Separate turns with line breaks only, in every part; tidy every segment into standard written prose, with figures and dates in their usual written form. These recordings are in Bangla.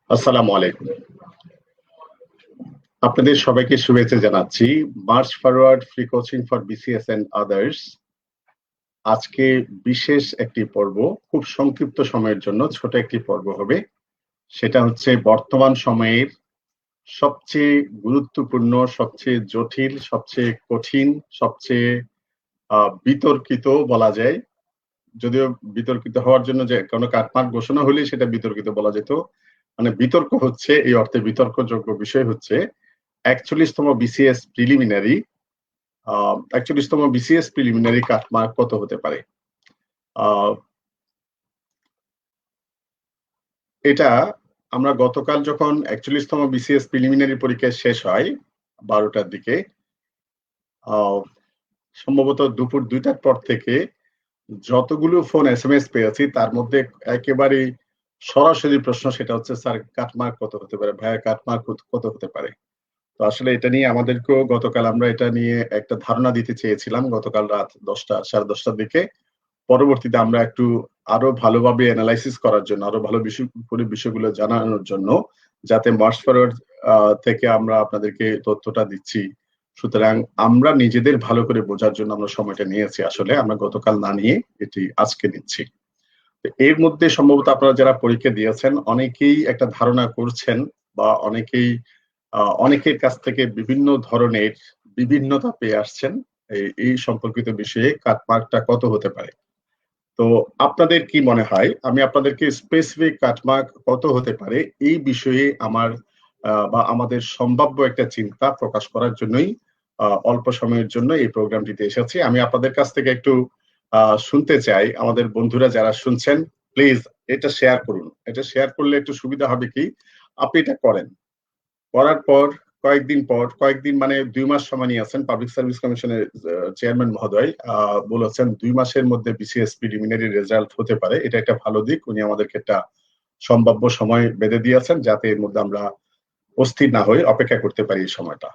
আসসালামু আলাইকুম। আপনাদের সবাইকে শুভেচ্ছা জানাচ্ছি। March forward free coaching for BCS and others. আজকে বিশেষ একটি পর্ব, খুব সংক্ষিপ্ত সময়ের জন্য ছোট একটি পর্ব হবে। সেটা হচ্ছে বর্তমান সময়ের সবচেয়ে গুরুত্বপূর্ণ, সবচেয়ে জটিল, সবচেয়ে কঠিন, সবচেয়ে বিতর্কিত বলা যায়। যদিও বিতর্কিত হওয়ার জন্য যে কোনো কাটমার্ক ঘোষণা হলেই সেটা বিতর্কিত বলা যেত। মানে বিতর্ক হচ্ছে, এই অর্থে বিতর্কযোগ্য বিষয় হচ্ছে ৪১তম বিসিএস প্রিলিমিনারি ৪১তম বিসিএস প্রিলিমিনারি কাটমার্ক কত হতে পারে? এটা আমরা গতকাল যখন ৪১তম বিসিএস প্রিলিমিনারি পরীক্ষা শেষ হয় ১২টার দিকে, সম্ভবত দুপুর ২টার পর থেকে যতগুলো ফোন এসএমএস পেয়েছি তার মধ্যে একেবারেই সরাসরি প্রশ্ন, সেটা হচ্ছে স্যার কাটমার্ক কত হতে পারে? ভাইয়া কাটমার্ক কত হতে পারে? তো আসলে এটা নিয়ে আমাদেরকেও গতকাল আমরা এটা নিয়ে একটা ধারণা দিতে চেয়েছিলাম গতকাল রাত ১০টা ১০:৩০টার দিকে। পরবর্তীতে আমরা একটু আরো ভালোভাবে এনালাইসিস করার জন্য, আরো ভালো বিষয়গুলো জানানোর জন্য, যাতে মার্চ ফরওয়ার্ড থেকে আমরা আপনাদেরকে তথ্যটা দিচ্ছি। সুতরাং আমরা নিজেদের ভালো করে বোঝার জন্য আমরা সময়টা নিয়েছি আসলে। আমরা গতকাল না নিয়ে এটি আজকে নিচ্ছি। তো এর মধ্যে সম্ভবত আপনারা যারা পরীক্ষা দিয়েছেন অনেকেই একটা ধারণা করছেন বা অনেকের কাছ থেকে বিভিন্ন ধরনের বিভিন্নতা পেয়ে আসছেন এই সম্পর্কিত বিষয়ে কাটমার্কটা কত হতে পারে। তো আপনাদের কি মনে হয়? আমি আপনাদেরকে স্পেসিফিক কাটমার্ক কত হতে পারে এই বিষয়ে আমার বা আমাদের সম্ভাব্য একটা চিন্তা প্রকাশ করার জন্যই অল্প সময়ের জন্য এই প্রোগ্রামটিতে এসেছি। আমি আপনাদের কাছ থেকে একটু শুনতে চাই। আমাদের বন্ধুরা যারা শুনছেন, প্লিজ এটা শেয়ার করুন। এটা শেয়ার করলে একটু সুবিধা হবে কি? আপনি এটা করেন। করার পর কয়েকদিন মানে ২ মাস সময় নিয়েছেন। পাবলিক সার্ভিস কমিশনের চেয়ারম্যান মহোদয় বলেছেন ২ মাসের মধ্যে বিসিএস প্রিলিমিনারি রেজাল্ট হতে পারে। এটা একটা ভালো দিক। উনি আমাদেরকে একটা সম্ভাব্য সময় বেঁধে দিয়েছেন যাতে এর মধ্যে আমরা অস্থির না হয়ে অপেক্ষা করতে পারি এই সময়টা।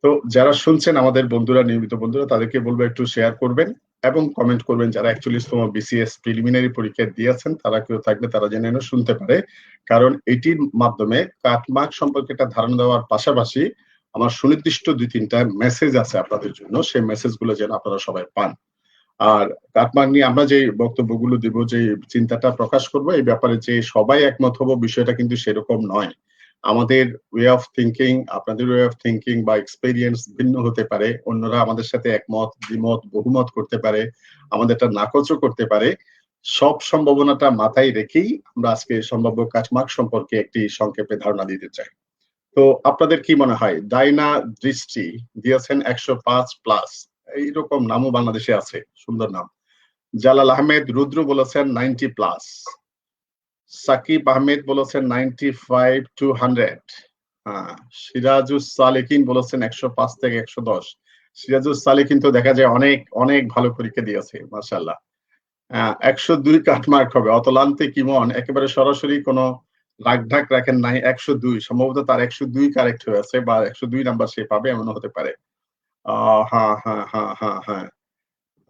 তো যারা শুনছেন আমাদের বন্ধুরা, নিয়মিত বন্ধুরা, তাদেরকে বলবো একটু শেয়ার করবেন এবং কমেন্ট করবেন। যারা ৪১তম বিসিএস প্রিলিমিনারি পরীক্ষা দিয়েছেন তারা কেউ থাকলে তারা যেন শুনতে পারে। কারণ এটির মাধ্যমে কাটমার্ক সম্পর্কে একটা ধারণা দেওয়ার পাশাপাশি আমার সুনির্দিষ্ট ২-৩ টা মেসেজ আছে আপনাদের জন্য। সেই মেসেজগুলো যেন আপনারা সবাই পান। আর কাটমার্ক নিয়ে আমরা যে বক্তব্যগুলো দিব, যে চিন্তাটা প্রকাশ করব, এই ব্যাপারে যে সবাই একমত হব বিষয়টা কিন্তু সেরকম নয়। আমাদের ওয়ে অফ থিংকিং, আপনাদের ওয়ে অফ থিংকিং বা এক্সপেরিয়েন্স ভিন্ন হতে পারে। অন্যরা আমাদের সাথে একমত, দ্বিমত, বহুমত করতে পারে। আমাদেরটা নাকচও করতে পারে। সব সম্ভাবনাটা মাথায় রেখেই আমরা আজকে সম্ভাব্য কাটমার্ক সম্পর্কে একটি সংক্ষেপে ধারণা দিতে চাই। তো আপনাদের কি মনে হয়? ডাইনা দৃষ্টি দিয়েছেন ১০৫ প্লাস। এইরকম নামও বাংলাদেশে আছে। সুন্দর নাম। জালাল আহমেদ রুদ্র বলেছেন 90 প্লাস। সাকিব আহমেদ বলেছেন 95 to 100। হ্যাঁ, সিরাজুস সালেকিন বলেছেন ১০৫ থেকে ১১০। সিরাজুস সালেকিন তো দেখা যায় অনেক অনেক ভালো পরীক্ষা দিয়েছে, মাশাআল্লাহ। ১০২ কাটমার্ক হবে। অতলান্তিক ইমন একেবারে সরাসরি কোনো রাখঢাক রাখেন নাই। ১০২ সম্ভবত তার ১০২ কারেক্ট হয়েছে বা ১০২ নাম্বার সে পাবে, এমনও হতে পারে। হ্যাঁ, হ্যাঁ, হ্যাঁ, হ্যাঁ, হ্যাঁ।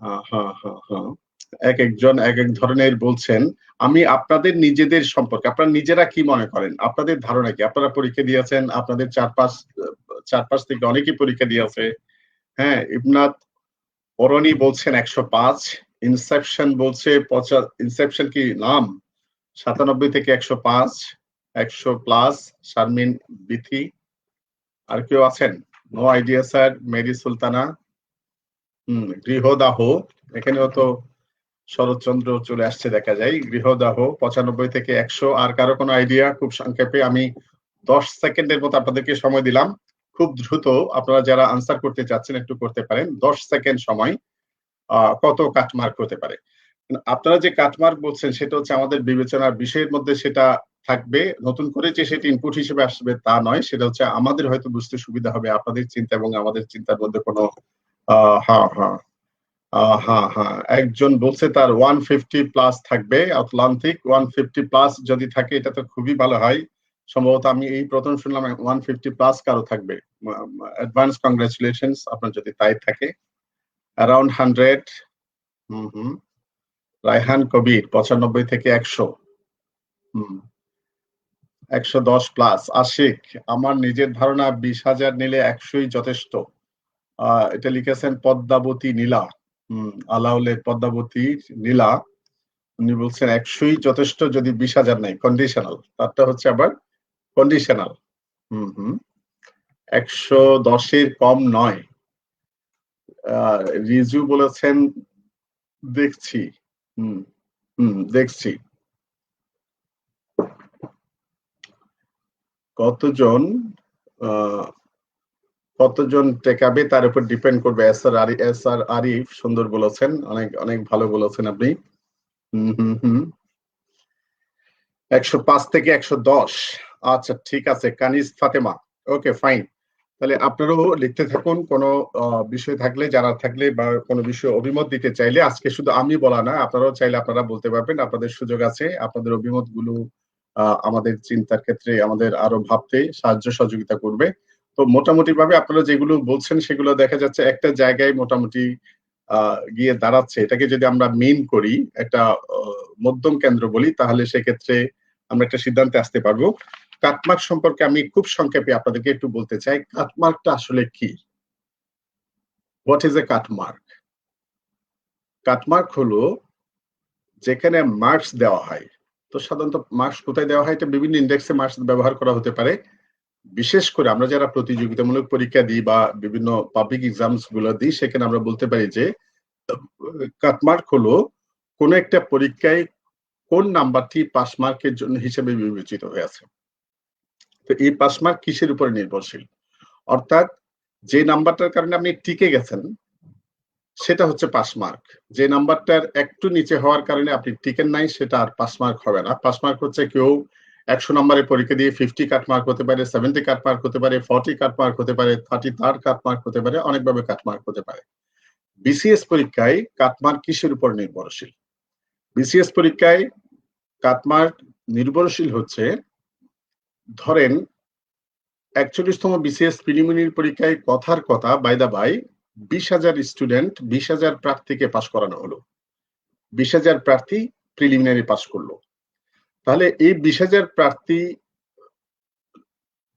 হ্যাঁ, হ্যাঁ, হ্যাঁ। একেকজন একেক ধরনের বলছেন। আমি আপনাদের নিজেদের সম্পর্কে, আপনারা নিজেরা কি মনে করেন? আপনাদের ধারণা কি? আপনারা পরীক্ষা দিয়েছেন, আপনাদের চারপাশ থেকে অনেকেই পরীক্ষা দিয়েছে। হ্যাঁ, ইবনাত অরণি বলছেন ১০৫, ইনসেপশন বলছে ইনসেপশন কি নাম? ৯৭ থেকে ১০৫, ১০০ প্লাস শারমিন বিথি। আর কেউ আছেন? No idea sir, Mary Sultana. Grihadaha, এখানেও তো শরৎচন্দ্র চলে আসছে দেখা যায়। গৃহদাহ ৯৫ থেকে ১০০। আর কারো কোনো আইডিয়া? খুব সংক্ষেপে আমি ১০ সেকেন্ডের মতো আপনাদেরকে সময় দিলাম। খুব দ্রুত আপনারা যারা আনসার করতে চাচ্ছেন একটু করতে পারেন। ১০ সেকেন্ড সময়। কত কাটমার্ক হতে পারে? আপনারা যে কাটমার্ক বলছেন সেটা হচ্ছে আমাদের বিবেচনার বিষয়ের মধ্যে সেটা থাকবে। নতুন করে যে সেটা ইনপুট হিসেবে আসবে তা নয়। সেটা হচ্ছে আমাদের হয়তো বুঝতে সুবিধা হবে। আপনাদের চিন্তা এবং আমাদের চিন্তার মধ্যে কোনো হ্যাঁ, হ্যাঁ। হ্যাঁ, হ্যাঁ। একজন বলছে তার 150 প্লাস থাকবে আটলান্টিক। 150 প্লাস যদি থাকে এটা তো খুবই ভালো হয়। সম্ভবত আমি এই ১ম শুনলাম 150 প্লাস কারো থাকবে। অ্যাডভান্স কংগ্রাচুলেশনস আপনার যদি তাই থাকে। অ্যারাউন্ড 100। হুম, হুম। রায়হান কবির ৯৫ থেকে ১০০। হুম। 110 প্লাস। আশিক, আমার নিজের ধারণা 20,000 নিলে 100ই যথেষ্ট। এটা লিখেছেন পদ্মাবতী নীলা। আলাউলে পদ্মাবতী নীলা, উনি বলছেন 100ই যথেষ্ট যদি 20,000 নাই, কন্ডিশনাল। তারটা হচ্ছে আবার কন্ডিশনাল। 110-এর কম নয়। রিজু বলেছেন দেখছি। দেখছি। কতজন টেকাবে তার উপর ডিপেন্ড করবে। এস আর আরিফ সুন্দর বলেছেন, অনেক অনেক ভালো বলেছেন আপনি। 105 থেকে 110। আচ্ছা ঠিক আছে, কানিজ ফাতেমা। Okay fine. তাহলে আপনারাও লিখতে থাকুন, কোনো বিষয় থাকলে, জানা থাকলে বা কোনো বিষয়ে অভিমত দিতে চাইলে, আজকে শুধু আমি বলা না, আপনারাও চাইলে আপনারা বলতে পারবেন, আপনাদের সুযোগ আছে। আপনাদের অভিমত গুলো আমাদের চিন্তার ক্ষেত্রে আমাদের আরো ভাবতে সাহায্য সহযোগিতা করবে। তো মোটামুটি ভাবে আপনারা যেগুলো বলছেন সেগুলো দেখা যাচ্ছে একটা জায়গায় মোটামুটি গিয়ে দাঁড়াচ্ছে। এটাকে যদি আমরা মিন করি, একটা মধ্যম কেন্দ্র বলি, তাহলে সেক্ষেত্রে আমরা একটা সিদ্ধান্তে আসতে পারবো। কাটমার্ক সম্পর্কে আমি খুব সংক্ষেপে আপনাদেরকে একটু বলতে চাই। কাটমার্কটা আসলে কি? What is a cut mark? Cut mark হলো যেখানে মার্কস দেওয়া হয়। তো সাধারণত মার্কস কোথায় দেওয়া হয়? এটা বিভিন্ন ইন্ডেক্সে মার্কস ব্যবহার করা হতে পারে। বিশেষ করে আমরা যারা প্রতিযোগিতামূলক পরীক্ষা দিই বা বিভিন্ন পাবলিক এক্সামস গুলো দিই, সেখানে আমরা বলতে পারি যে কাটমার্ক হলো কোন একটা পরীক্ষায় কোন নাম্বারটি পাস মার্কের জন্য হিসেবে বিবেচিত হয়েছে। তো এই পাস মার্ক কিসের উপরে নির্ভরশীল? অর্থাৎ যে নাম্বারটার কারণে আপনি টিকে গেছেন সেটা হচ্ছে পাস মার্ক। যে নাম্বারটার একটু নিচে হওয়ার কারণে আপনি টিকেন নাই, সেটা আর পাস মার্ক হবে না। পাস মার্ক হচ্ছে কেউ 100 নম্বরের পরীক্ষা দিয়ে 50 কাট মার্ক হতে পারে, 70 কাট মার্ক হতে পারে, 40 কাট মার্ক হতে পারে, 33 কাট মার্ক হতে পারে, অনেকভাবে কাট মার্ক হতে পারে। বিসিএস পরীক্ষায় কাট মার্ক কিসের উপর নির্ভরশীল? বিসিএস পরীক্ষায় কাট মার্ক নির্ভরশীল হচ্ছে, ধরেন 41তম বিসিএস প্রিলিমিনারি পরীক্ষায় কথার কথা বাই দা বাই 20,000 স্টুডেন্ট, 20,000 প্রার্থীকে পাশ করানো হলো। 20,000 প্রার্থী প্রিলিমিনারি পাস করলো। তাহলে এই 20,000 প্রার্থী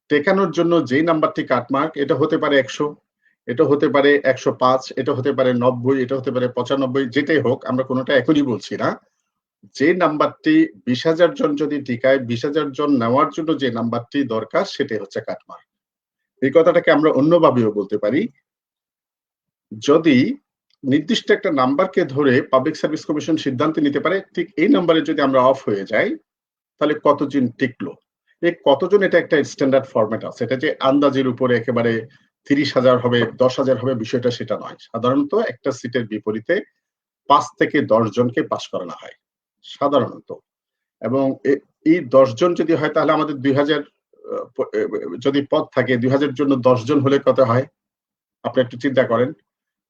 টেকানোর জন্য যেই নাম্বারটি কাটমার্ক, এটা হতে পারে 100, এটা হতে পারে 105, এটা হতে পারে 90, এটা হতে পারে 95, যেটাই হোক, আমরা কোনোটা এখনই বলছি না। যে নাম্বারটি 20,000 জন যদি টিকায়, 20,000 জন নেওয়ার জন্য যে নাম্বারটি দরকার, সেটাই হচ্ছে কাটমার্ক। এই কথাটাকে আমরা অন্যভাবেও বলতে পারি, যদি নির্দিষ্ট একটা নাম্বারকে ধরে পাবলিক সার্ভিস কমিশন সিদ্ধান্ত নিতে পারে, ঠিক এই নাম্বারে যদি আমরা অফ হয়ে যাই, তাহলে কতজন টিকলো। এই কতজন, এটা একটা স্ট্যান্ডার্ড ফরম্যাট আছে। এটা যে আন্দাজের উপরে একেবারে 30,000 হবে, 10,000 হবে, বিষয়টা সেটা নয়। সাধারণত একটা সিটের বিপরীতে 5 থেকে 10 জনকে পাস করানো হয় সাধারণত। এবং এই 10 জন যদি হয়, তাহলে আমাদের 2,000 যদি পদ থাকে, 2,000 জন্য 10 জন হলে কত হয় আপনি একটু চিন্তা করেন।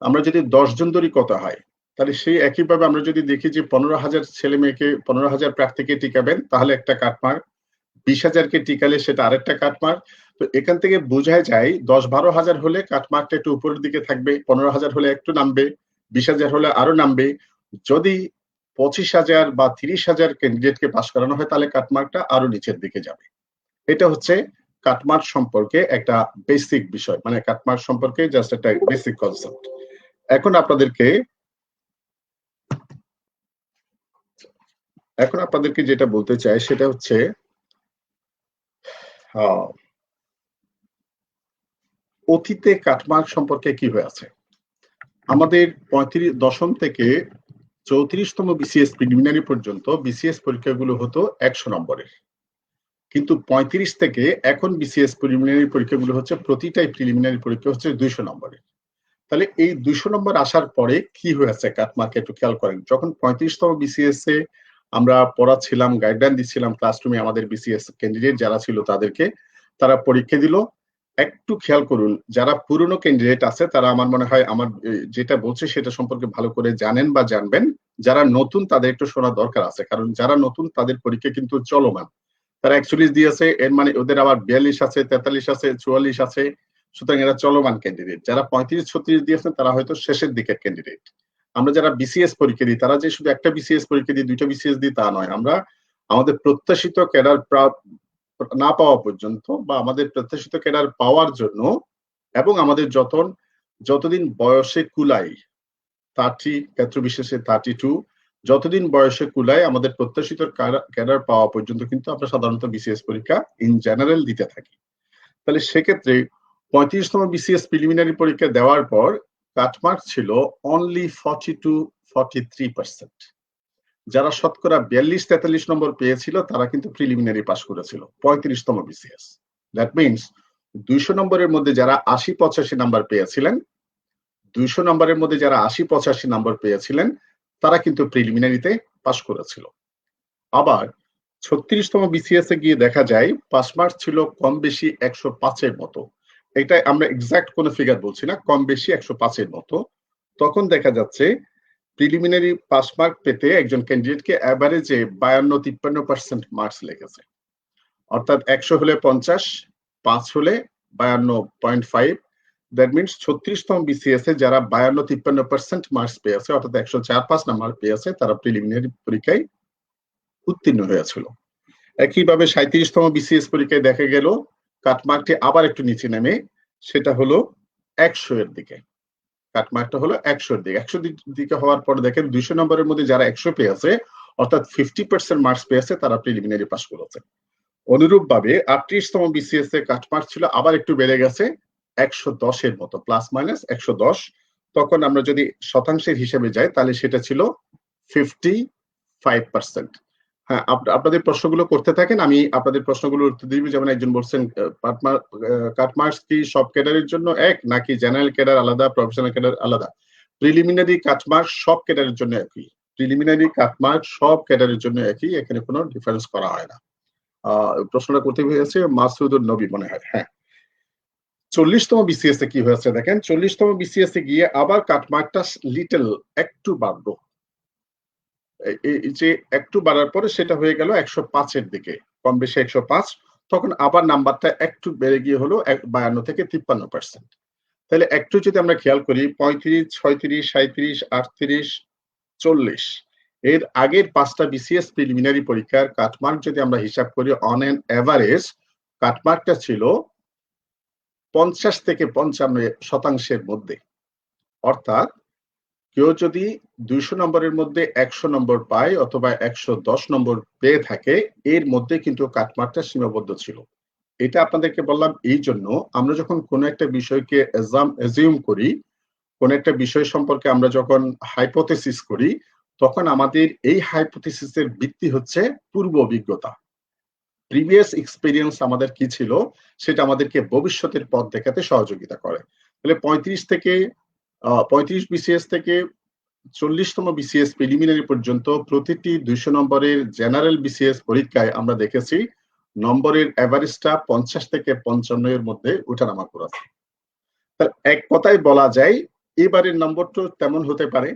আমরা যদি 10 জন ধরি কত হয়? তাহলে সেই একইভাবে আমরা যদি দেখি যে 15,000 ছেলে মেয়েকে, 15,000 প্রার্থীকে টিকাবেন, তাহলে একটা কাটমার্ক। 20,000 কে টিকালে সেটা আরেকটা কাটমার্ক। তো এখান থেকে বোঝা যায় 10-12,000 হলে কাটমার্কটা একটু উপরের দিকে থাকবে, 15,000 হলে একটু নামবে, 20,000 হলে আরো নামবে। যদি 25,000 বা 30,000 ক্যান্ডিডেটকে পাস করানো হয়, তাহলে কাটমার্কটা আরো নিচের দিকে যাবে। এটা হচ্ছে কাটমার্ক সম্পর্কে একটা বেসিক বিষয়, মানে কাটমার্ক সম্পর্কে জাস্ট একটা বেসিক কনসেপ্ট। এখন আপনাদেরকে যেটা বলতে চাই সেটা হচ্ছে, অতীতে কাটমার্ক সম্পর্কে কি হয়েছে। আমাদের দশম থেকে 34তম বিসিএস প্রিলিমিনারি পর্যন্ত বিসিএস পরীক্ষাগুলো হতো 100 নম্বরের, কিন্তু 35 থেকে এখন বিসিএস প্রিলিমিনারি পরীক্ষাগুলো হচ্ছে, প্রতিটাই প্রিলিমিনারি পরীক্ষা হচ্ছে 200 নম্বরের। তাহলে এই 200 নম্বর আসার পরে কি হয়েছে কাটমার্কে একটু খেয়াল করেন। যখন 35তম বিসিএস এ আমরা পড়াচ্ছিলাম, গাইডলাইন দিচ্ছিলাম ক্লাসরুমে, আমাদের বিসিএস ক্যান্ডিডেট যারা ছিল তাদেরকে, তারা পরীক্ষা দিল। একটু খেয়াল করুন, যারা পুরনো ক্যান্ডিডেট আছে তারা আমার মনে হয় আমার যেটা বলছে সেটা সম্পর্কে ভালো করে জানেন বা জানবেন। যারা নতুন তাদের একটু শোনা দরকার আছে, কারণ যারা নতুন তাদের পরীক্ষা কিন্তু চলমান। তারা 41 দিয়েছে, এর মানে ওদের আবার 42 আছে, 43 আছে, 44 আছে। সুতরাং এরা চলমান ক্যান্ডিডেট। যারা 35-36 দিয়েছেন তারা হয়তো শেষের দিকের ক্যান্ডিডেট। আমরা যারা বিসিএস পরীক্ষা দিই, তারা যে শুধু একটা বিসিএস পরীক্ষা দিই, দুইটা বিসিএস দিই তা নয়। আমরা আমাদের প্রত্যাশিত ক্যাডার না পাওয়া পর্যন্ত বা আমাদের প্রত্যাশিত ক্যাডার পাওয়ার জন্য এবং আমাদের যতদিন বয়সে কুলাই 30 ক্ষেত্র বিশেষে 32 যতদিন বয়সে কুলায় আমাদের প্রত্যাশিত ক্যাডার পাওয়া পর্যন্ত কিন্তু আমরা সাধারণত বিসিএস পরীক্ষা ইন জেনারেল দিতে থাকি। তাহলে সেক্ষেত্রে 35তম বিসিএস প্রিলিমিনারি পরীক্ষা দেওয়ার পর কাটমার্ক ছিল অনলি 40-43%। যারা শতকরা 42-43 নম্বর পেয়েছিল তারা কিন্তু প্রিলিমিনারি পাস করেছিল 35তম বিসিএস। দ্যাট মিনস 200 নম্বরের মধ্যে যারা 80-85 নাম্বার পেয়েছিলেন 200 নম্বরের মধ্যে যারা 80-85 নম্বর পেয়েছিলেন তারা কিন্তু প্রিলিমিনারিতে পাস করেছিল। আবার 36তম বিসিএস এ গিয়ে দেখা যায় পাস মার্ক ছিল কম বেশি 105 এর মতো। এটা আমরা এক্সাক্ট কোনো ফিগার বলছি না, কম বেশি 105 এর মতো। তখন দেখা যাচ্ছে প্রিলিমিনারি পাস মার্ক পেতে একজন ক্যান্ডিডেটকে অ্যাভারেজে 52-53% মার্কস লেগেছে। অর্থাৎ 100 হলে 50, 5 হলে 52.5। দ্যাট মিনস 36তম বিসিএস এ যারা 52-53% মার্কস পেয়েছে অর্থাৎ 104-5 নাম্বার পেয়েছে তারা প্রিলিমিনারি পরীক্ষায় উত্তীর্ণ হয়েছিল। একইভাবে 37তম বিসিএস পরীক্ষায় দেখা গেল কাটমার্কটি আবার একটু নিচে নেমে সেটা হলো 100 এর দিকে। কাটমার্কটা হলো 100 এর দিকে। 100 দিকে হওয়ার পর দেখেন 200 নম্বরের মধ্যে যারা 100 পেয়েছে অর্থাৎ 50% মার্কস পেয়েছে তারা প্রিলিমিনারি পাস করেছে। অনুরূপভাবে 38তম বিসিএস এ কাটমার্ক ছিল আবার একটু বেড়ে গেছে 110 এর মতো, প্লাস মাইনাস 110। তখন আমরা যদি শতাংশের হিসেবে যাই তাহলে সেটা ছিল 55%। হ্যাঁ, আপনাদের প্রশ্নগুলো করতে থাকেন, আমি আপনাদের প্রশ্নগুলোর উত্তর দিব। যেমন একজন বলছেন কাটমার্কস কি সব ক্যাডারের জন্য এক নাকি জেনারেল ক্যাডার আলাদা, প্রফেশনাল ক্যাডার আলাদা? প্রিলিমিনারি কাটমার্ক সব ক্যাডারের জন্য একই। প্রিলিমিনারি কাটমার্ক সব ক্যাডারের জন্য একই, এখানে কোনো ডিফারেন্স করা হয় না। প্রশ্নটা করতে হয়েছে মাসুদুর নবী মনে হয়। হ্যাঁ, 40তম বিসিএস এ কি হয়েছে দেখেন, 40তম বিসিএস এ গিয়ে আবার কাটমার্কটা লিটল একটু বাড়লো। এই যে একটু বাড়ার পরে সেটা হয়ে গেল 105 এর দিকে, কম বেশি 105। তখন আবার নাম্বারটা একটু বেড়ে গিয়ে হলো 52 থেকে 53%। তাহলে একটু যদি আমরা খেয়াল করি 35, 36, 37, 38, 40 এর আগের 5টা বিসিএস প্রিলিমিনারি পরীক্ষার কাটমার্ক যদি আমরা হিসাব করি অন এন এভারেজ কাটমার্কটা ছিল 50 থেকে 55% মধ্যে। অর্থাৎ কেউ যদি 200 নম্বরের মধ্যে 100 নম্বর পায় অথবা 110 নম্বর পেয়ে থাকে এর মধ্যে কিন্তু কাটমার্কটা সীমাবদ্ধ ছিল। এটা আপনাদেরকে বললাম এই জন্য আমরা যখন কোনো একটা বিষয়কে এজিউম করি, কোন একটা বিষয় সম্পর্কে আমরা যখন হাইপোথেসিস করি তখন আমাদের এই হাইপোথেসিসের ভিত্তি হচ্ছে পূর্ব অভিজ্ঞতা, প্রিভিয়াস এক্সপেরিয়েন্স আমাদের কি ছিল সেটা আমাদেরকে ভবিষ্যতের পথ দেখাতে সহযোগিতা করে। তাহলে 35 বিসিএস থেকে 40তম বিসিএস প্রিলিমিনারি পর্যন্ত প্রতিটি 200 নম্বরের জেনারেল বিসিএস পরীক্ষায় আমরা দেখেছি নম্বরের এভারেজটা 50 থেকে 55 এর মধ্যে ওঠানামা করেছে। তার এক কথায় বলা যায় এবারের নম্বরটা তেমন হতে পারে,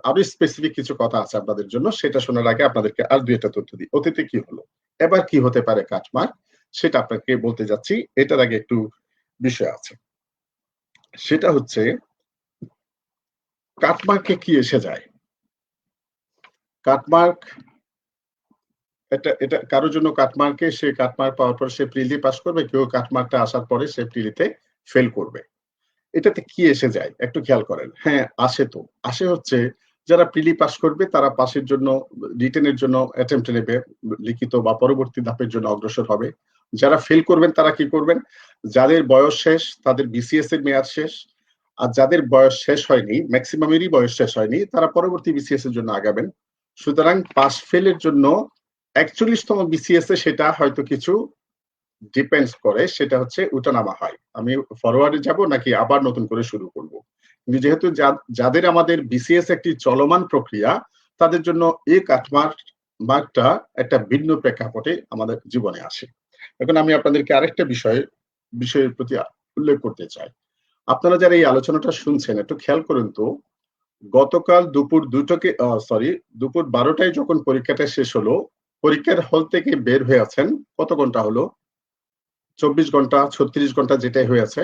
আরো স্পেসিফিক কিছু কথা আছে আপনাদের জন্য, সেটা শোনার আগে আপনাদেরকে আর দুই একটা তথ্য দিই। অতীতে কি হলো, এবার কি হতে পারে কাটমার্ক সেটা আপনাকে বলতে যাচ্ছি। এটার আগে একটু বিষয় আছে, সেটা হচ্ছে কাটমার্কে কি এসে যায়। কাটমার্ক এটা কারোর জন্য কাটমার্কে সে কাটমার্ক পাওয়ার পর সে প্রিলি পাস করবে, কেউ কাটমার্কটা আসার পরে সে প্রিলিতে ফেল করবে। এটাতে কি এসে যায় একটু খেয়াল করেন। হ্যাঁ আসে হচ্ছে যারা প্রিলি পাস করবে তারা পাসের জন্য রিটেনের জন্য অ্যাটেম্পট নেবে, লিখিত বা পরবর্তী ধাপের জন্য অগ্রসর হবে। যারা ফেল করবেন তারা কি করবেন, যাদের বয়স শেষ তাদের বিসিএস এর মেয়াদ শেষ, আর যাদের বয়স শেষ হয়নি, ম্যাক্সিমামেরই বয়স শেষ হয়নি, তারা পরবর্তী বিসিএস এর জন্য আগাবেন। সুতরাং পাস ফেলের জন্য 41তম বিসিএস এ সেটা হয়তো কিছু ডিপেন্ডস করে, সেটা হচ্ছে উঠানামা হয়, আমি ফরওয়ার্ডে যাব নাকি আবার নতুন করে শুরু করব। কিন্তু যেহেতু যাদের আমাদের বিসিএস একটি চলমান প্রক্রিয়া তাদের জন্য এই কাটমার্কটা একটা ভিন্ন প্রেক্ষাপটে আমাদের জীবনে আসে। এখন আমি আপনাদেরকে আরেকটা বিষয়ের প্রতি উল্লেখ করতে চাই। আপনারা যারা এই আলোচনাটা শুনছেন একটু খেয়াল করুন তো, গতকাল দুপুর 12টায় যখন পরীক্ষাটা শেষ হলো, পরীক্ষার হল থেকে বের হয়ে আছেন কত ঘন্টা হলো, 24 ঘন্টা 36 ঘন্টা যেটাই হয়েছে।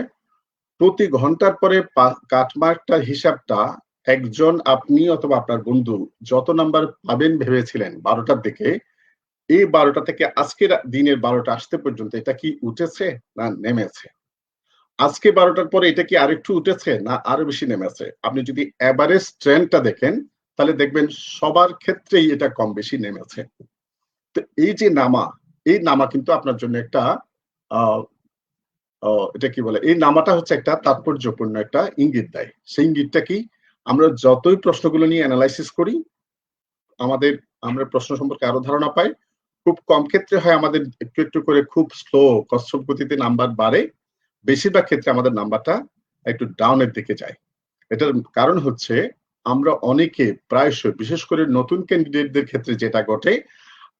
প্রতি ঘন্টার পরে কাটমার্কটার হিসাবটা একজন আপনি অথবা আপনার বন্ধু যত নাম্বার পাবেন ভেবেছিলেন 12টার দিকে, এই ১২টা থেকে আজকের দিনের ১২টা আসতে পর্যন্ত এটা কি উঠেছে না নেমেছে? আজকে ১২টার পরে এটা কি আরেকটু উঠেছে না আরো বেশি নেমেছে? আপনি যদি এভারেজ ট্রেন্ডটা দেখেন তাহলে দেখবেন সবার ক্ষেত্রেই এটা কম বেশি নেমেছে। তো এই যে নামা, এই নামা কিন্তু আপনার জন্য একটা আ অ এটা কি বলে? এই নামাটা হচ্ছে একটা তাৎপর্যপূর্ণ একটা ইঙ্গিত দেয়। সেই ইঙ্গিতটা কি? আমরা যতই প্রশ্নগুলো নিয়ে এনালাইসিস করি, আমাদের আমরা প্রশ্ন সম্পর্কে আরো ধারণা পাই। খুব কম ক্ষেত্রে হয় আমাদের একটু, একটু করে খুব স্লো কচ্ছপ গতিতে নাম্বার বাড়ে। বেশিরভাগ ক্ষেত্রে আমাদের নাম্বারটা একটু ডাউন এর দিকে যায়। এটার কারণ হচ্ছে আমরা অনেকে প্রায়শই বিশেষ করে নতুন ক্যান্ডিডেটদের ক্ষেত্রে যেটা ঘটে,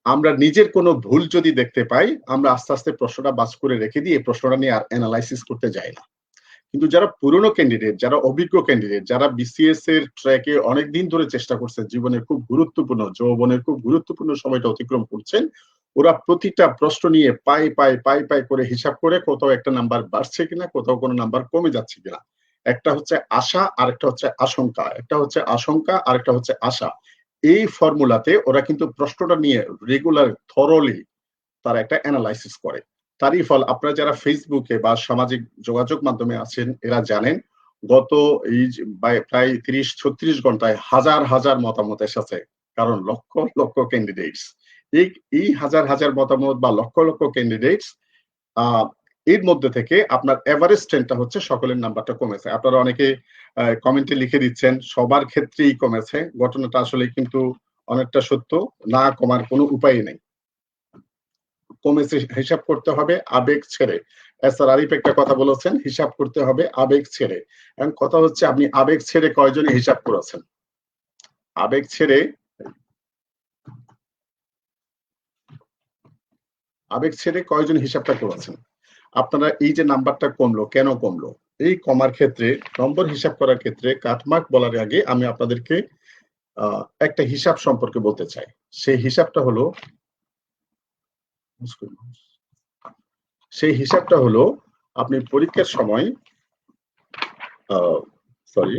আমরা নিজের কোনো ভুল যদি দেখতে পাই, আমরা আস্তে, আস্তে প্রশ্নটা বাজ করে রেখে দিয়ে প্রশ্নটা নিয়ে আর এনালাইসিস করতে যাই না। কিন্তু যারা পুরনো ক্যান্ডিডেট, যারা অভিজ্ঞ ক্যান্ডিডেট, যারা বিসিএস এর ট্র্যাকে অনেকদিন ধরে চেষ্টা করছে, জীবনের খুব গুরুত্বপূর্ণ, যৌবনের খুব গুরুত্বপূর্ণ সময়টা অতিক্রম করছেন, ওরা প্রতিটা প্রশ্ন নিয়ে পাই করে হিসাব করে কোথাও একটা নাম্বার বাড়ছে কিনা, কোথাও কোনো নাম্বার কমে যাচ্ছে কিনা। একটা হচ্ছে আশা, আরেকটা হচ্ছে আশঙ্কা। একটা হচ্ছে আশঙ্কা, আরেকটা হচ্ছে আশা। এই ফর্মুলাতে ওরা কিন্তু প্রশ্নটা নিয়ে রেগুলার থরলি তারা একটা এনালাইসিস করে। তারই ফল আপনারা যারা ফেসবুকে বা সামাজিক যোগাযোগ মাধ্যমে আছেন এরা জানেন গত এই যে প্রায় ৩০-৩৬ ঘন্টায় হাজার মতামত এসেছে। কারণ লক্ষ ক্যান্ডিডেটস। এই এই হাজার মতামত বা লক্ষ ক্যান্ডিডেটস আ এর মধ্যে থেকে আপনার এভারেজ ট্রেন্ডটা হচ্ছে সকলের নাম্বারটা কমেছে। আপনারা অনেকে কমেন্টে লিখে দিচ্ছেন সবার ক্ষেত্রেই কমেছে। ঘটনাটা আসলে কিন্তু অনেকটা সত্য। না কমার কোনো উপায়ই নেই। কমেছে হিসাব করতে হবে আবেগ ছেড়ে। স্যার আরিফ একটা কথা বলেছেন, হিসাব করতে হবে আবেগ ছেড়ে। এখন কথা হচ্ছে আপনি আবেগ ছেড়ে কয়জনে হিসাব করেছেন? আবেগ ছেড়ে কয়জন হিসাবটা করেছেন? আপনারা এই যে নাম্বারটা কমলো, কেন কমলো? এই কমার ক্ষেত্রে নম্বর হিসাব করার ক্ষেত্রে কাটমার্ক বলার আগে আমি আপনাদেরকে আ একটা হিসাব সম্পর্কে বলতে চাই। সেই হিসাবটা হলো আপনি পরীক্ষার সময় আ সরি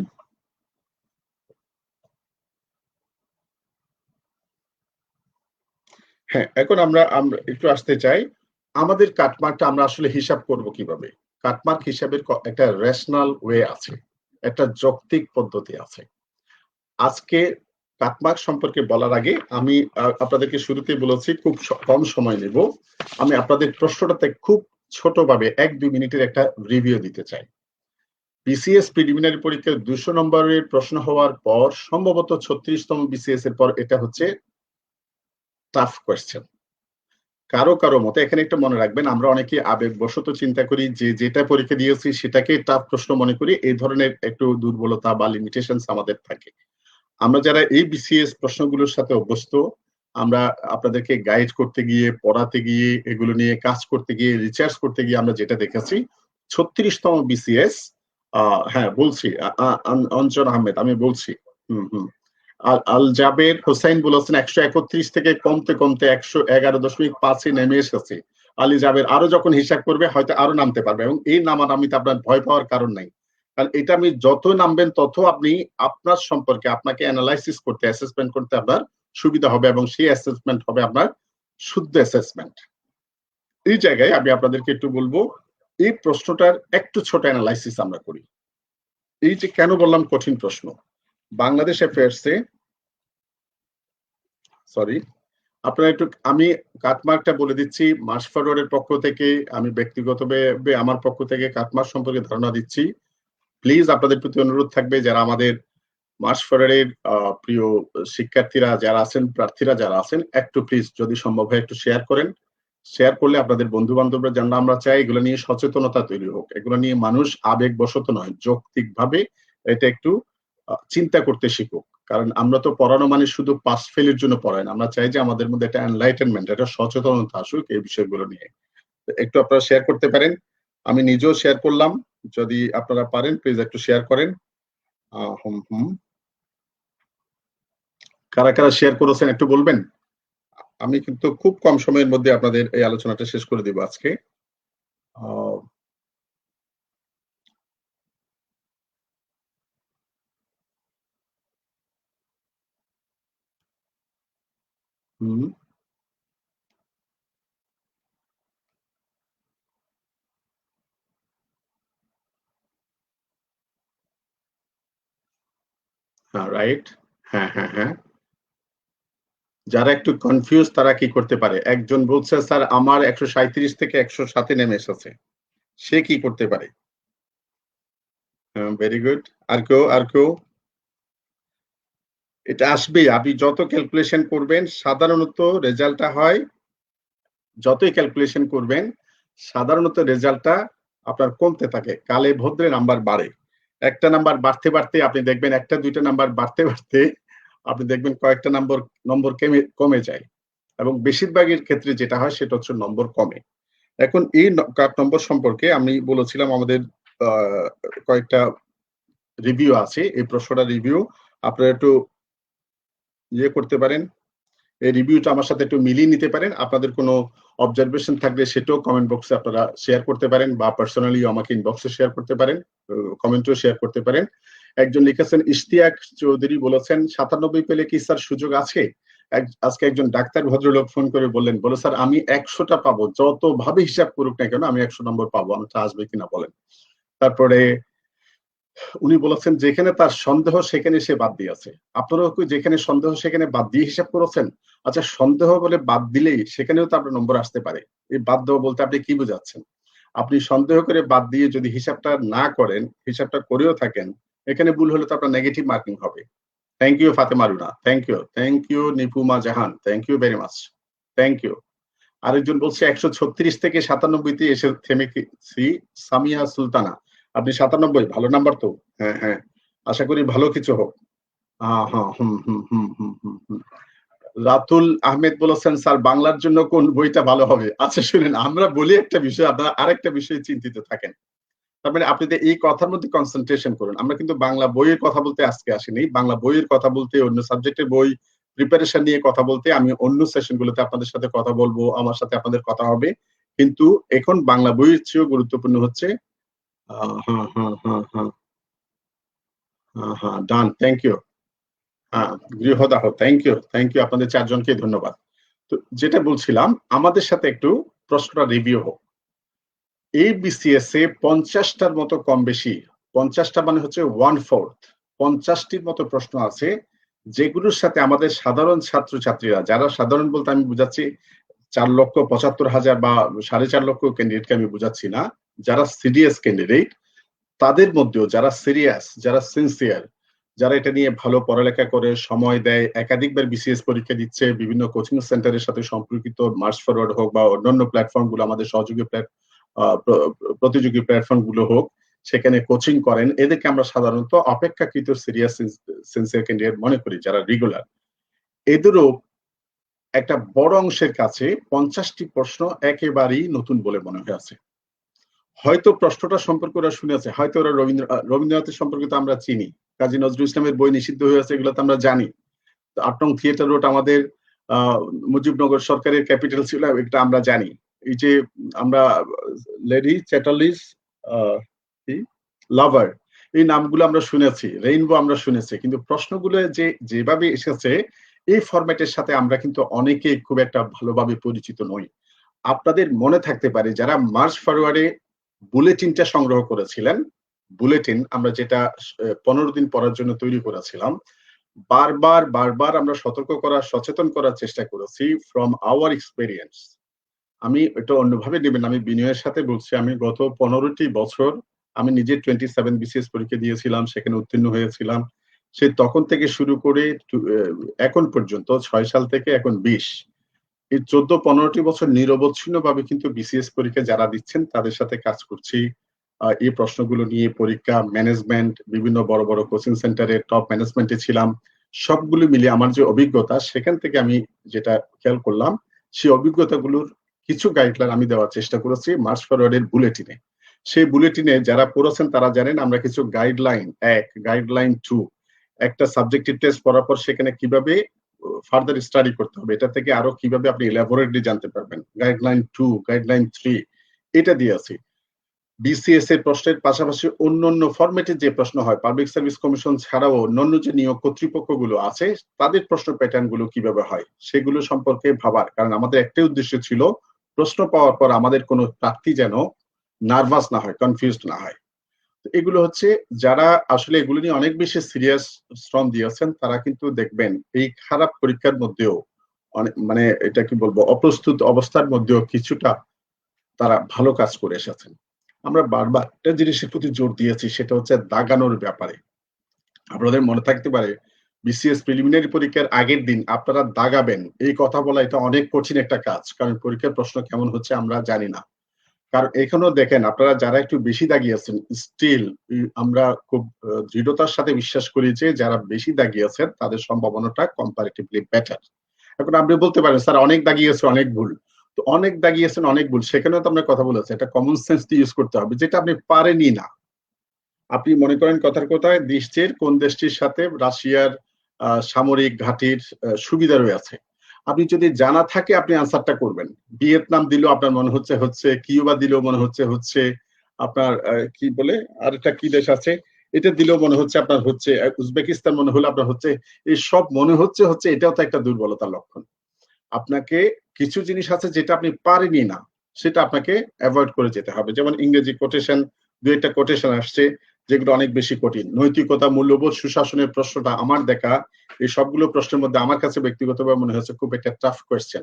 হ্যাঁ, এখন আমরা একটু আসতে চাই। আমাদের কাটমার্কটা আমরা আসলে হিসাব করব কিভাবে? কাটমার্ক হিসাবের একটা রেশনাল ওয়ে আছে। একটা যৌক্তিক পদ্ধতি আছে। আজকে কাটমার্ক সম্পর্কে বলার আগে আমি আপনাদেরকে শুরুতেই বলেছি খুব কম সময় নেব। আমি আপনাদের প্রশ্নটাতে খুব ছোটভাবে ১-২ মিনিটের একটা রিভিউ দিতে চাই। বিসিএস প্রিলিমিনারি পরীক্ষায় ২০০ নম্বরের প্রশ্ন হওয়ার পর সম্ভবত ৩৬ তম বিসিএস এর পর এটা হচ্ছে টাফ কোয়েশ্চেন। কারো মতে এখানে একটা মনে রাখবেন আমরা অনেকে আবেগবশত চিন্তা করি যে যেটা পরীক্ষা দিয়েছি সেটাকে টাফ প্রশ্ন মনে করি। এই ধরনের একটু দুর্বলতা বা লিমিটেশনস আমাদের থাকে। আমরা যারা এই বিসিএস প্রশ্নগুলোর সাথে অভ্যস্ত, আমরা আপনাদেরকে গাইড করতে গিয়ে, পড়াতে গিয়ে, এগুলো নিয়ে কাজ করতে গিয়ে, রিসার্চ করতে গিয়ে আমরা যেটা দেখেছি ৩৬ তম বিসিএস আ হ্যাঁ, বলছি আ আ আন অঞ্জন আহমেদ আমি বলছি। হুম। আল জাবের হোসাইন বলেছেন ১৩১ থেকে কমতে ১১.৫ এ নেমে এসেছে। আলী জাবের আরো যখন হিসাব করবে হয়তো আরো নামতে পারবে এবং এই নামানামিতে আপনার ভয় পাওয়ার কারণ নাই। কারণ এটা আমি যত নামবেন তত আপনি আপনার সম্পর্কে আপনাকে এনালাইসিস করতে, অ্যাসেসমেন্ট করতে আপনার সুবিধা হবে এবং সেই অ্যাসেসমেন্ট হবে আপনার শুদ্ধ অ্যাসেসমেন্ট। এই জায়গায় আমি আপনাদেরকে একটু বলব, এই প্রশ্নটার একটু ছোট এনালাইসিস আমরা করি। এই যে কেন বললাম কঠিন প্রশ্ন? বাংলাদেশ অ্যাফেয়ার্স এ সরি আপনারা একটু আমি কাটমার্কটা বলে দিচ্ছি। মাস ফরওয়ার্ডের পক্ষ থেকে আমি ব্যক্তিগতভাবে আমার পক্ষ থেকে কাটমার্ক সম্পর্কে ধারণা দিচ্ছি। প্লিজ আপনাদের প্রতি অনুরোধ থাকবে যারা আমাদের মাস ফরওয়ার্ডের প্রিয় শিক্ষার্থীরা যারা আছেন, প্রার্থীরা যারা আছেন একটু প্লিজ যদি সম্ভব হয় একটু শেয়ার করেন। শেয়ার করলে আপনাদের বন্ধু-বান্ধবরা যেন আমরা চাই এগুলো নিয়ে সচেতনতা তৈরি হোক। এগুলো নিয়ে মানুষ আবেগবশত নয়, যৌক্তিকভাবে এটা একটু চিন্তা করতে শিখুক। কারণ আমরা তো পড়ানো মানে শুধু পাস ফেল এর জন্য পড়াই না। আমরা চাই যে আমাদের মধ্যে একটা এনলাইটেনমেন্ট, একটা সচেতনতা আসুক এই বিষয়গুলো নিয়ে। তো একটু আপনারা শেয়ার করতে পারেন। আমি নিজেও শেয়ার করলাম। যদি আপনারা পারেন প্লিজ একটু শেয়ার করেন। হুম। কারা শেয়ার করেছেন একটু বলবেন? আমি কিন্তু খুব কম সময়ের মধ্যে আপনাদের এই আলোচনাটা শেষ করে দিব আজকে। আ হুম। রাইট। হ্যাঁ, হ্যাঁ, হ্যাঁ। যারা একটু কনফিউজ তারা কি করতে পারে? একজন বলছে, "স্যার আমার ১৩৭ থেকে ১০৭ এ নেমে এসেছে।" সে কি করতে পারে? Very good. আর কেউ? আর কেউ? এটা আসবেই। আপনি যত ক্যালকুলেশন করবেন সাধারণত রেজাল্টটা হয়, যতই ক্যালকুলেশন করবেন সাধারণত রেজাল্টটা আপনার কমতে থাকে। কালে ভদ্রে নাম্বার বাড়ে। একটা নাম্বার বাড়তে, বাড়তে আপনি দেখবেন ১ টা ২ টা নাম্বার বাড়তে, বাড়তে আপনি দেখবেন কয়েকটা নম্বর কমে যায়। এবং বেশিরভাগের ক্ষেত্রে যেটা হয় সেটা হচ্ছে নম্বর কমে। এখন এই কাট নম্বর সম্পর্কে আমি বলেছিলাম আমাদের আ কয়েকটা রিভিউ আছে। এই প্রশ্নটা রিভিউ আপনারা একটু করতে পারেন। এই রিভিউটা আমার সাথে একটু মিলিয়ে নিতে পারেন। আপনাদের কোনো অবজারভেশন থাকলে সেটাও কমেন্ট বক্সে আপনারা শেয়ার করতে পারেন বা পার্সোনালি আমাকে ইনবক্সে শেয়ার করতে পারেন। কমেন্টেও শেয়ার করতে পারেন। একজন লিখেছেন ইশতিয়াক চৌধুরী বলেছেন, "৯৭ পেলে কি স্যার সুযোগ আছে?" আজকে একজন ডাক্তার ভদ্রলোক ফোন করে বললেন, "স্যার আমি ১০০ টা পাবো। যতভাবে হিসাব করুক না কেন আমি ১০০ নম্বর পাবো। আমারটা আসবে কিনা বলেন।" তারপরে উনি বলেছেন যেখানে তার সন্দেহ সেখানে সে বাদ দিয়েছে। আপনারাও কি যেখানে সন্দেহ সেখানে বাদ দিয়ে হিসাব করেছেন? আচ্ছা সন্দেহ বলে বাদ দিলেই সেখানেও তো আপনার নম্বর আসতে পারে। এই বাদ দেওয়া বলতে আপনি কি বোঝাচ্ছেন? আপনি সন্দেহ করে বাদ দিয়ে যদি হিসাবটা না করেন, হিসাবটা করেও থাকেন, এখানে ভুল হলে তো আপনার নেগেটিভ মার্কিং হবে। Thank you Fatema Runa. Thank you. Thank you Nipuma Jahan. Thank you very much. Thank you. আরেকজন বলছে ১৩৬ থেকে ৯৭ তে এসে থেমে গেছি সামিয়া সুলতানা। আপনি ৯৭ ভালো নাম্বার তো? হ্যাঁ, হ্যাঁ। আশা করি ভালো কিছু হোক। হ্যাঁ, হুম, হুম, হুম, হুম, হুম, হুম। রাতুল আহমেদ বলেছেন, "স্যার বাংলার জন্য কোন বইটা ভালো হবে?" আচ্ছা শুনেন, আমরা বলি একটা বিষয়, আপনারা আরেকটা বিষয়ে চিন্তিত থাকেন। তার মানে আপনি তো এই কথার মধ্যে কনসেনট্রেশন করুন। আমরা কিন্তু বাংলা বইয়ের কথা বলতে আজকে আসিনি। বাংলা বইয়ের কথা বলতে, অন্য সাবজেক্টের বই প্রিপারেশন নিয়ে কথা বলতে আমি অন্য সেশন গুলোতে আপনাদের সাথে কথা বলবো, আমার সাথে আপনাদের কথা হবে। কিন্তু এখন বাংলা বইয়ের চেয়েও গুরুত্বপূর্ণ হচ্ছে হ্যাঁ, হ্যাঁ, হ্যাঁ, হ্যাঁ, হ্যাঁ, হ্যাঁ, ডান। Thank you. হ্যাঁ, Grihadaha. Thank you, thank you আপনাদের ৪ জনকেই ধন্যবাদ। তো যেটা বলছিলাম, আমাদের সাথে একটু প্রশ্নটা রিভিউ হোক। এই বিসিএস এ ৫০ টার মতো কম বেশি, ৫০ টা মানে হচ্ছে 1/4 ৫০ টির মতো প্রশ্ন আছে, যেগুলোর সাথে আমাদের সাধারণ ছাত্রছাত্রীরা, যারা সাধারণ বলতে আমি বুঝাচ্ছি ৪,৭৫,০০০ বা ৪,৫০,০০০ ক্যান্ডিডেটকে আমি বুঝাচ্ছি না। যারা সিরিয়াস ক্যান্ডিডেট তাদের মধ্যেও যারা সিরিয়াস, যারা সিনসিয়ার, যারা এটা নিয়ে ভালো পড়ালেখা করে সময় দেয়, একাধিকবার বিসিএস পরীক্ষা দিচ্ছে, বিভিন্ন কোচিং সেন্টারের সাথে সম্পর্কিত মার্চ ফরওয়ার্ড হোক বা অন্যান্য প্ল্যাটফর্ম গুলো আমাদের সহযোগী প্রতিযোগী প্ল্যাটফর্ম গুলো হোক, সেখানে কোচিং করেন। এদেরকে আমরা সাধারণত অপেক্ষাকৃত সিরিয়াস সিনসিয়ার ক্যান্ডিডেট মনে করি যারা রেগুলার। এদেরও একটা বড় অংশের কাছে ৫০ টি প্রশ্ন একেবারেই নতুন বলে মনে হয়েছে। হয়তো প্রশ্নটা সম্পর্কে ওরা শুনেছে। হয়তো ওরা রবীন্দ্রনাথের সম্পর্কে তো আমরা চিনি। কাজী নজরুল ইসলামের বই নিষিদ্ধ হয়ে আছে এগুলো তো আমরা জানি। তো ৮ নং থিয়েটার রোড আমাদের আ মুজিবনগর সরকারের ক্যাপিটাল ছিল এটা আমরা জানি। এই যে আমরা লেডি চ্যাটার্লিস আ কি? লাভার এই নামগুলো আমরা শুনেছি। রেইনবো আমরা শুনেছি। কিন্তু প্রশ্নগুলো যেভাবে এসেছে এই ফরমেটের সাথে আমরা কিন্তু অনেকেই খুব একটা ভালোভাবে পরিচিত নই। আপনাদের মনে থাকতে পারে যারা মার্চ ফরওয়ার্ডে বুলেটিনটা সংগ্রহ করেছিলেন, বুলেটিন আমরা যেটা ১৫ দিন পড়ার জন্য তৈরি করেছিলাম। বারবার আমরা সতর্ক করার, সচেতন করার চেষ্টা করেছি ফ্রম আওয়ার এক্সপেরিয়েন্স। আমি এটা অন্যভাবে নিবেন না। আমি বিনয়ের সাথে বলছি আমি গত ১৫ টি বছর আমি নিজে 27 বিসিএস পরীক্ষা দিয়েছিলাম, সেখানে উত্তীর্ণ হয়েছিলাম। সেই তখন থেকে শুরু করে এখন পর্যন্ত ৬ সাল থেকে এখন ২০ এই ১৪-১৫ টি বছর নিরবচ্ছিন্নভাবে কিন্তু বিসিএস পরীক্ষা যারা দিচ্ছেন তাদের সাথে কাজ করছি। এই প্রশ্নগুলো নিয়ে পরীক্ষা ম্যানেজমেন্ট বিভিন্ন বড় কোচিং সেন্টারে টপ ম্যানেজমেন্টে ছিলাম। সবগুলো মিলিয়ে আমার যে অভিজ্ঞতা সেখান থেকে আমি যেটা খেয়াল করলাম, সেই অভিজ্ঞতাগুলোর কিছু গাইডলাইন আমি দেওয়ার চেষ্টা করেছি মার্চ ফরওয়ার্ড এর বুলেটিনে। সেই বুলেটিনে যারা পড়েছেন তারা জানেন আমরা কিছু গাইডলাইন ১, গাইডলাইন ২ একটা সাবজেক্টিভ টেস্ট পড়ার পর সেখানে কিভাবে ফার্দার স্টাডি করতে হবে। এটা থেকে আরো কিভাবে আপনি এলাবোরেটলি জানতে পারবেন। গাইডলাইন ২, গাইডলাইন ৩ এটা দিয়েছি। বিসিএস এর প্রশ্নের পাশাপাশি অন্যান্য ফরমেটের যে প্রশ্ন হয়, পাবলিক সার্ভিস কমিশন ছাড়াও অন্যান্য যে নিয়োগ কর্তৃপক্ষগুলো আছে, তাদের প্রশ্ন প্যাটার্ন গুলো কিভাবে হয়, সেগুলো সম্পর্কে ভাবার। কারণ আমাদের একটাই উদ্দেশ্য ছিল, প্রশ্ন পাওয়ার পর আমাদের কোন প্রার্থী যেন নার্ভাস না হয়, কনফিউজড না হয়। এগুলো হচ্ছে যারা আসলে এগুলো নিয়ে অনেক বেশি সিরিয়াস শ্রম দিয়েছেন তারা কিন্তু দেখবেন এই খারাপ পরীক্ষার মধ্যেও অনেক মানে এটা কি বলবো অপ্রস্তুত অবস্থার মধ্যেও কিছুটা তারা ভালো কাজ করে এসেছেন। আমরা বারবার একটা জিনিসের প্রতি জোর দিয়েছি সেটা হচ্ছে দাগানোর ব্যাপারে। আপনাদের মনে থাকতে পারে বিসিএস প্রিলিমিনারি পরীক্ষার আগের দিন আপনারা দাগাবেন এই কথা বলা এটা অনেক কঠিন একটা কাজ। কারণ পরীক্ষার প্রশ্ন কেমন হচ্ছে আমরা জানি না। কারণ এখানেও দেখেন আপনারা যারা একটু বেশি দাগিয়েছেন স্টিল আমরা খুব দৃঢ়তার সাথে বিশ্বাস করি যে যারা বেশি দাগিয়েছেন তাদের সম্ভাবনাটা কম্পারেটিভলি বেটার। এখন আপনি বলতে পারেন স্যার অনেক দাগিয়েছে অনেক ভুল। তো অনেক দাগিয়েছেন অনেক ভুল সেখানেও তো আমরা কথা বলেছি এটা কমন সেন্স দিয়ে ইউজ করতে হবে যেটা আপনি পারেনই না। আপনি মনে করেন কথার কথায় বিশ্বের কোন দেশটির সাথে রাশিয়ার সামরিক ঘাঁটির সুবিধা রয়েছে। আপনি যদি জানা থাকে আপনি আনসারটা করবেন। ভিয়েতনাম দিলেও আপনার মনে হচ্ছে হচ্ছে, কিউবা দিলেও মনে হচ্ছে হচ্ছে, আপনার কি বলে আরেকটা কি দেশ আছে এটা দিলেও মনে হচ্ছে আপনার হচ্ছে, উজবেকিস্তান মনে হলো আপনার হচ্ছে। এই সব মনে হচ্ছে হচ্ছে এটাও তো একটা দুর্বলতার লক্ষণ। আপনাকে কিছু জিনিস আছে যেটা আপনি পারেনই না সেটা আপনাকে অ্যাভয়েড করে যেতে হবে। যেমন ইংরেজি কোটেশন, দু একটা কোটেশন আসছে যেগুলো অনেক বেশি কঠিন। নৈতিকতা, মূল্যবোধ, সুশাসনের প্রশ্নটা আমার দেখা এই সবগুলো প্রশ্নের মধ্যে আমার কাছে ব্যক্তিগতভাবে মনে হচ্ছে খুব একটা টাফ কোয়েশ্চেন।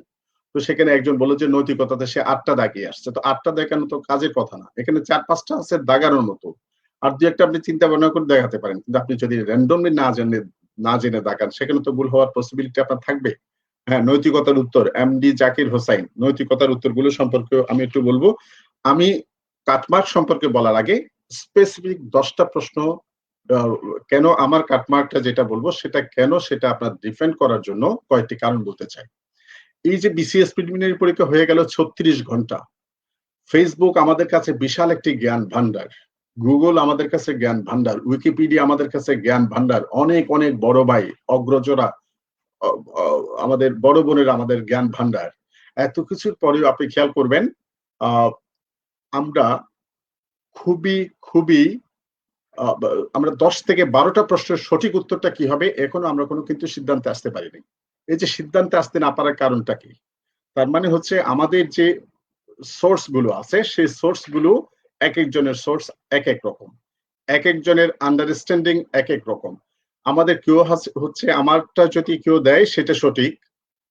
তো সেখানে একজন বলল যে নৈতিকতাতে সে ৮টা দাগিয়ে আসছে। তো ৮টা দেখানো তো কাজের কথা না। এখানে ৪-৫টা আছে দাগানোর মতো। আর ২-১টা আপনি চিন্তা ভাবনা করে দেখাতে পারেন। কিন্তু আপনি যদি র‍্যান্ডমলি না জেনে দাগান সেখানে তো ভুল হওয়ার পসিবিলিটি আপনার থাকবে। হ্যাঁ, নৈতিকতার উত্তর এমডি জাকির হোসাইন। নৈতিকতার উত্তরগুলো সম্পর্কে আমি একটু বলবো। আমি কাটমার্ক সম্পর্কে বলার আগে স্পেসিফিক ১০টা প্রশ্ন আ কেন আমার কাটমার্কটা যেটা বলবো সেটা কেন সেটা আপনার ডিফেন্ড করার জন্য কয়েকটি কারণ বলতে চাই। এই যে বিসিএস প্রিলিমিনারি পরীক্ষা হয়ে গেল ৩৬ ঘন্টা। ফেসবুক আমাদের কাছে বিশাল একটি জ্ঞান ভান্ডার। গুগল আমাদের কাছে জ্ঞান ভান্ডার। উইকিপিডিয়া আমাদের কাছে জ্ঞান ভান্ডার। অনেক, অনেক বড় ভাই, অগ্রজরা অ অ আমাদের বড় বোনেরা আমাদের জ্ঞান ভান্ডার। এত কিছুর পরেও আপনি খেয়াল করবেন আ আমরা খুবই, খুবই আ বা আমরা ১০ থেকে ১২ টা প্রশ্নের সঠিক উত্তরটা কি হবে এখনো আমরা কিন্তু সিদ্ধান্তে আসতে পারিনি। এই যে সিদ্ধান্তে আসতে না পারার কারণটা কি? তার মানে হচ্ছে আমাদের যে সোর্স গুলো আছে সেই সোর্স গুলো একেকজনের সোর্স একেক রকম। একেকজনের আন্ডারস্ট্যান্ডিং একেক রকম। আমাদের কেউ হচ্ছে আমারটা যদি কেউ দেয় সেটা সঠিক।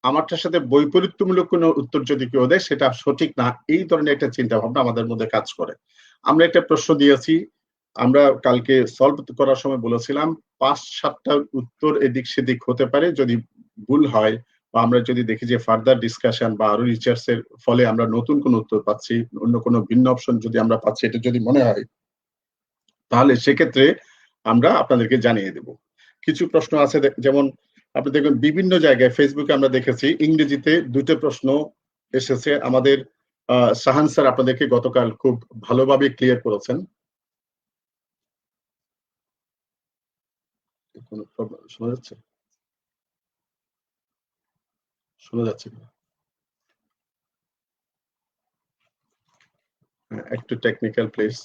আমারটার সাথে বৈপরীত্যমূলক কোনো উত্তর যদি কেউ দেয় সেটা সঠিক না। এই ধরনের একটা চিন্তা ভাবনা আমাদের মধ্যে কাজ করে। আমরা একটা প্রশ্ন দিয়েছি। আমরা কালকে সলভ করার সময় বলেছিলাম ৫-৭ টা উত্তর এদিক সেদিক হতে পারে। যদি ভুল হয় বা আমরা যদি দেখি যে ফার্দার ডিসকাশন বা আরো রিসার্চ এর ফলে আমরা নতুন কোনো উত্তর পাচ্ছি, অন্য কোনো ভিন্ন অপশন যদি আমরা পাচ্ছি এটা যদি মনে হয় তাহলে সেক্ষেত্রে আমরা আপনাদেরকে জানিয়ে দেব। কিছু প্রশ্ন আছে যেমন আপনি দেখবেন বিভিন্ন জায়গায় ফেসবুকে আমরা দেখেছি ইংরেজিতে ২ টা প্রশ্ন এসেছে। আমাদের শাহান স্যার আপনাদেরকে গতকাল খুব ভালোভাবে ক্লিয়ার করেছেন। কোনো প্রবলেম শোনা যাচ্ছে? শোনা যাচ্ছে কিনা? হ্যাঁ, একটু টেকনিক্যাল প্লিজ।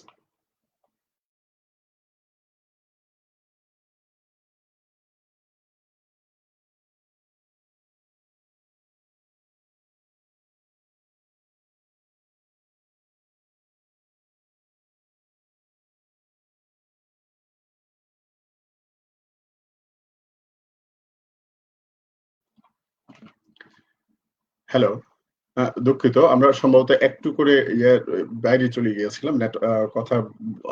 হ্যালো। দুঃখিত। আমরা সম্ভবত একটু করে বাইরে চলে গিয়েছিলাম।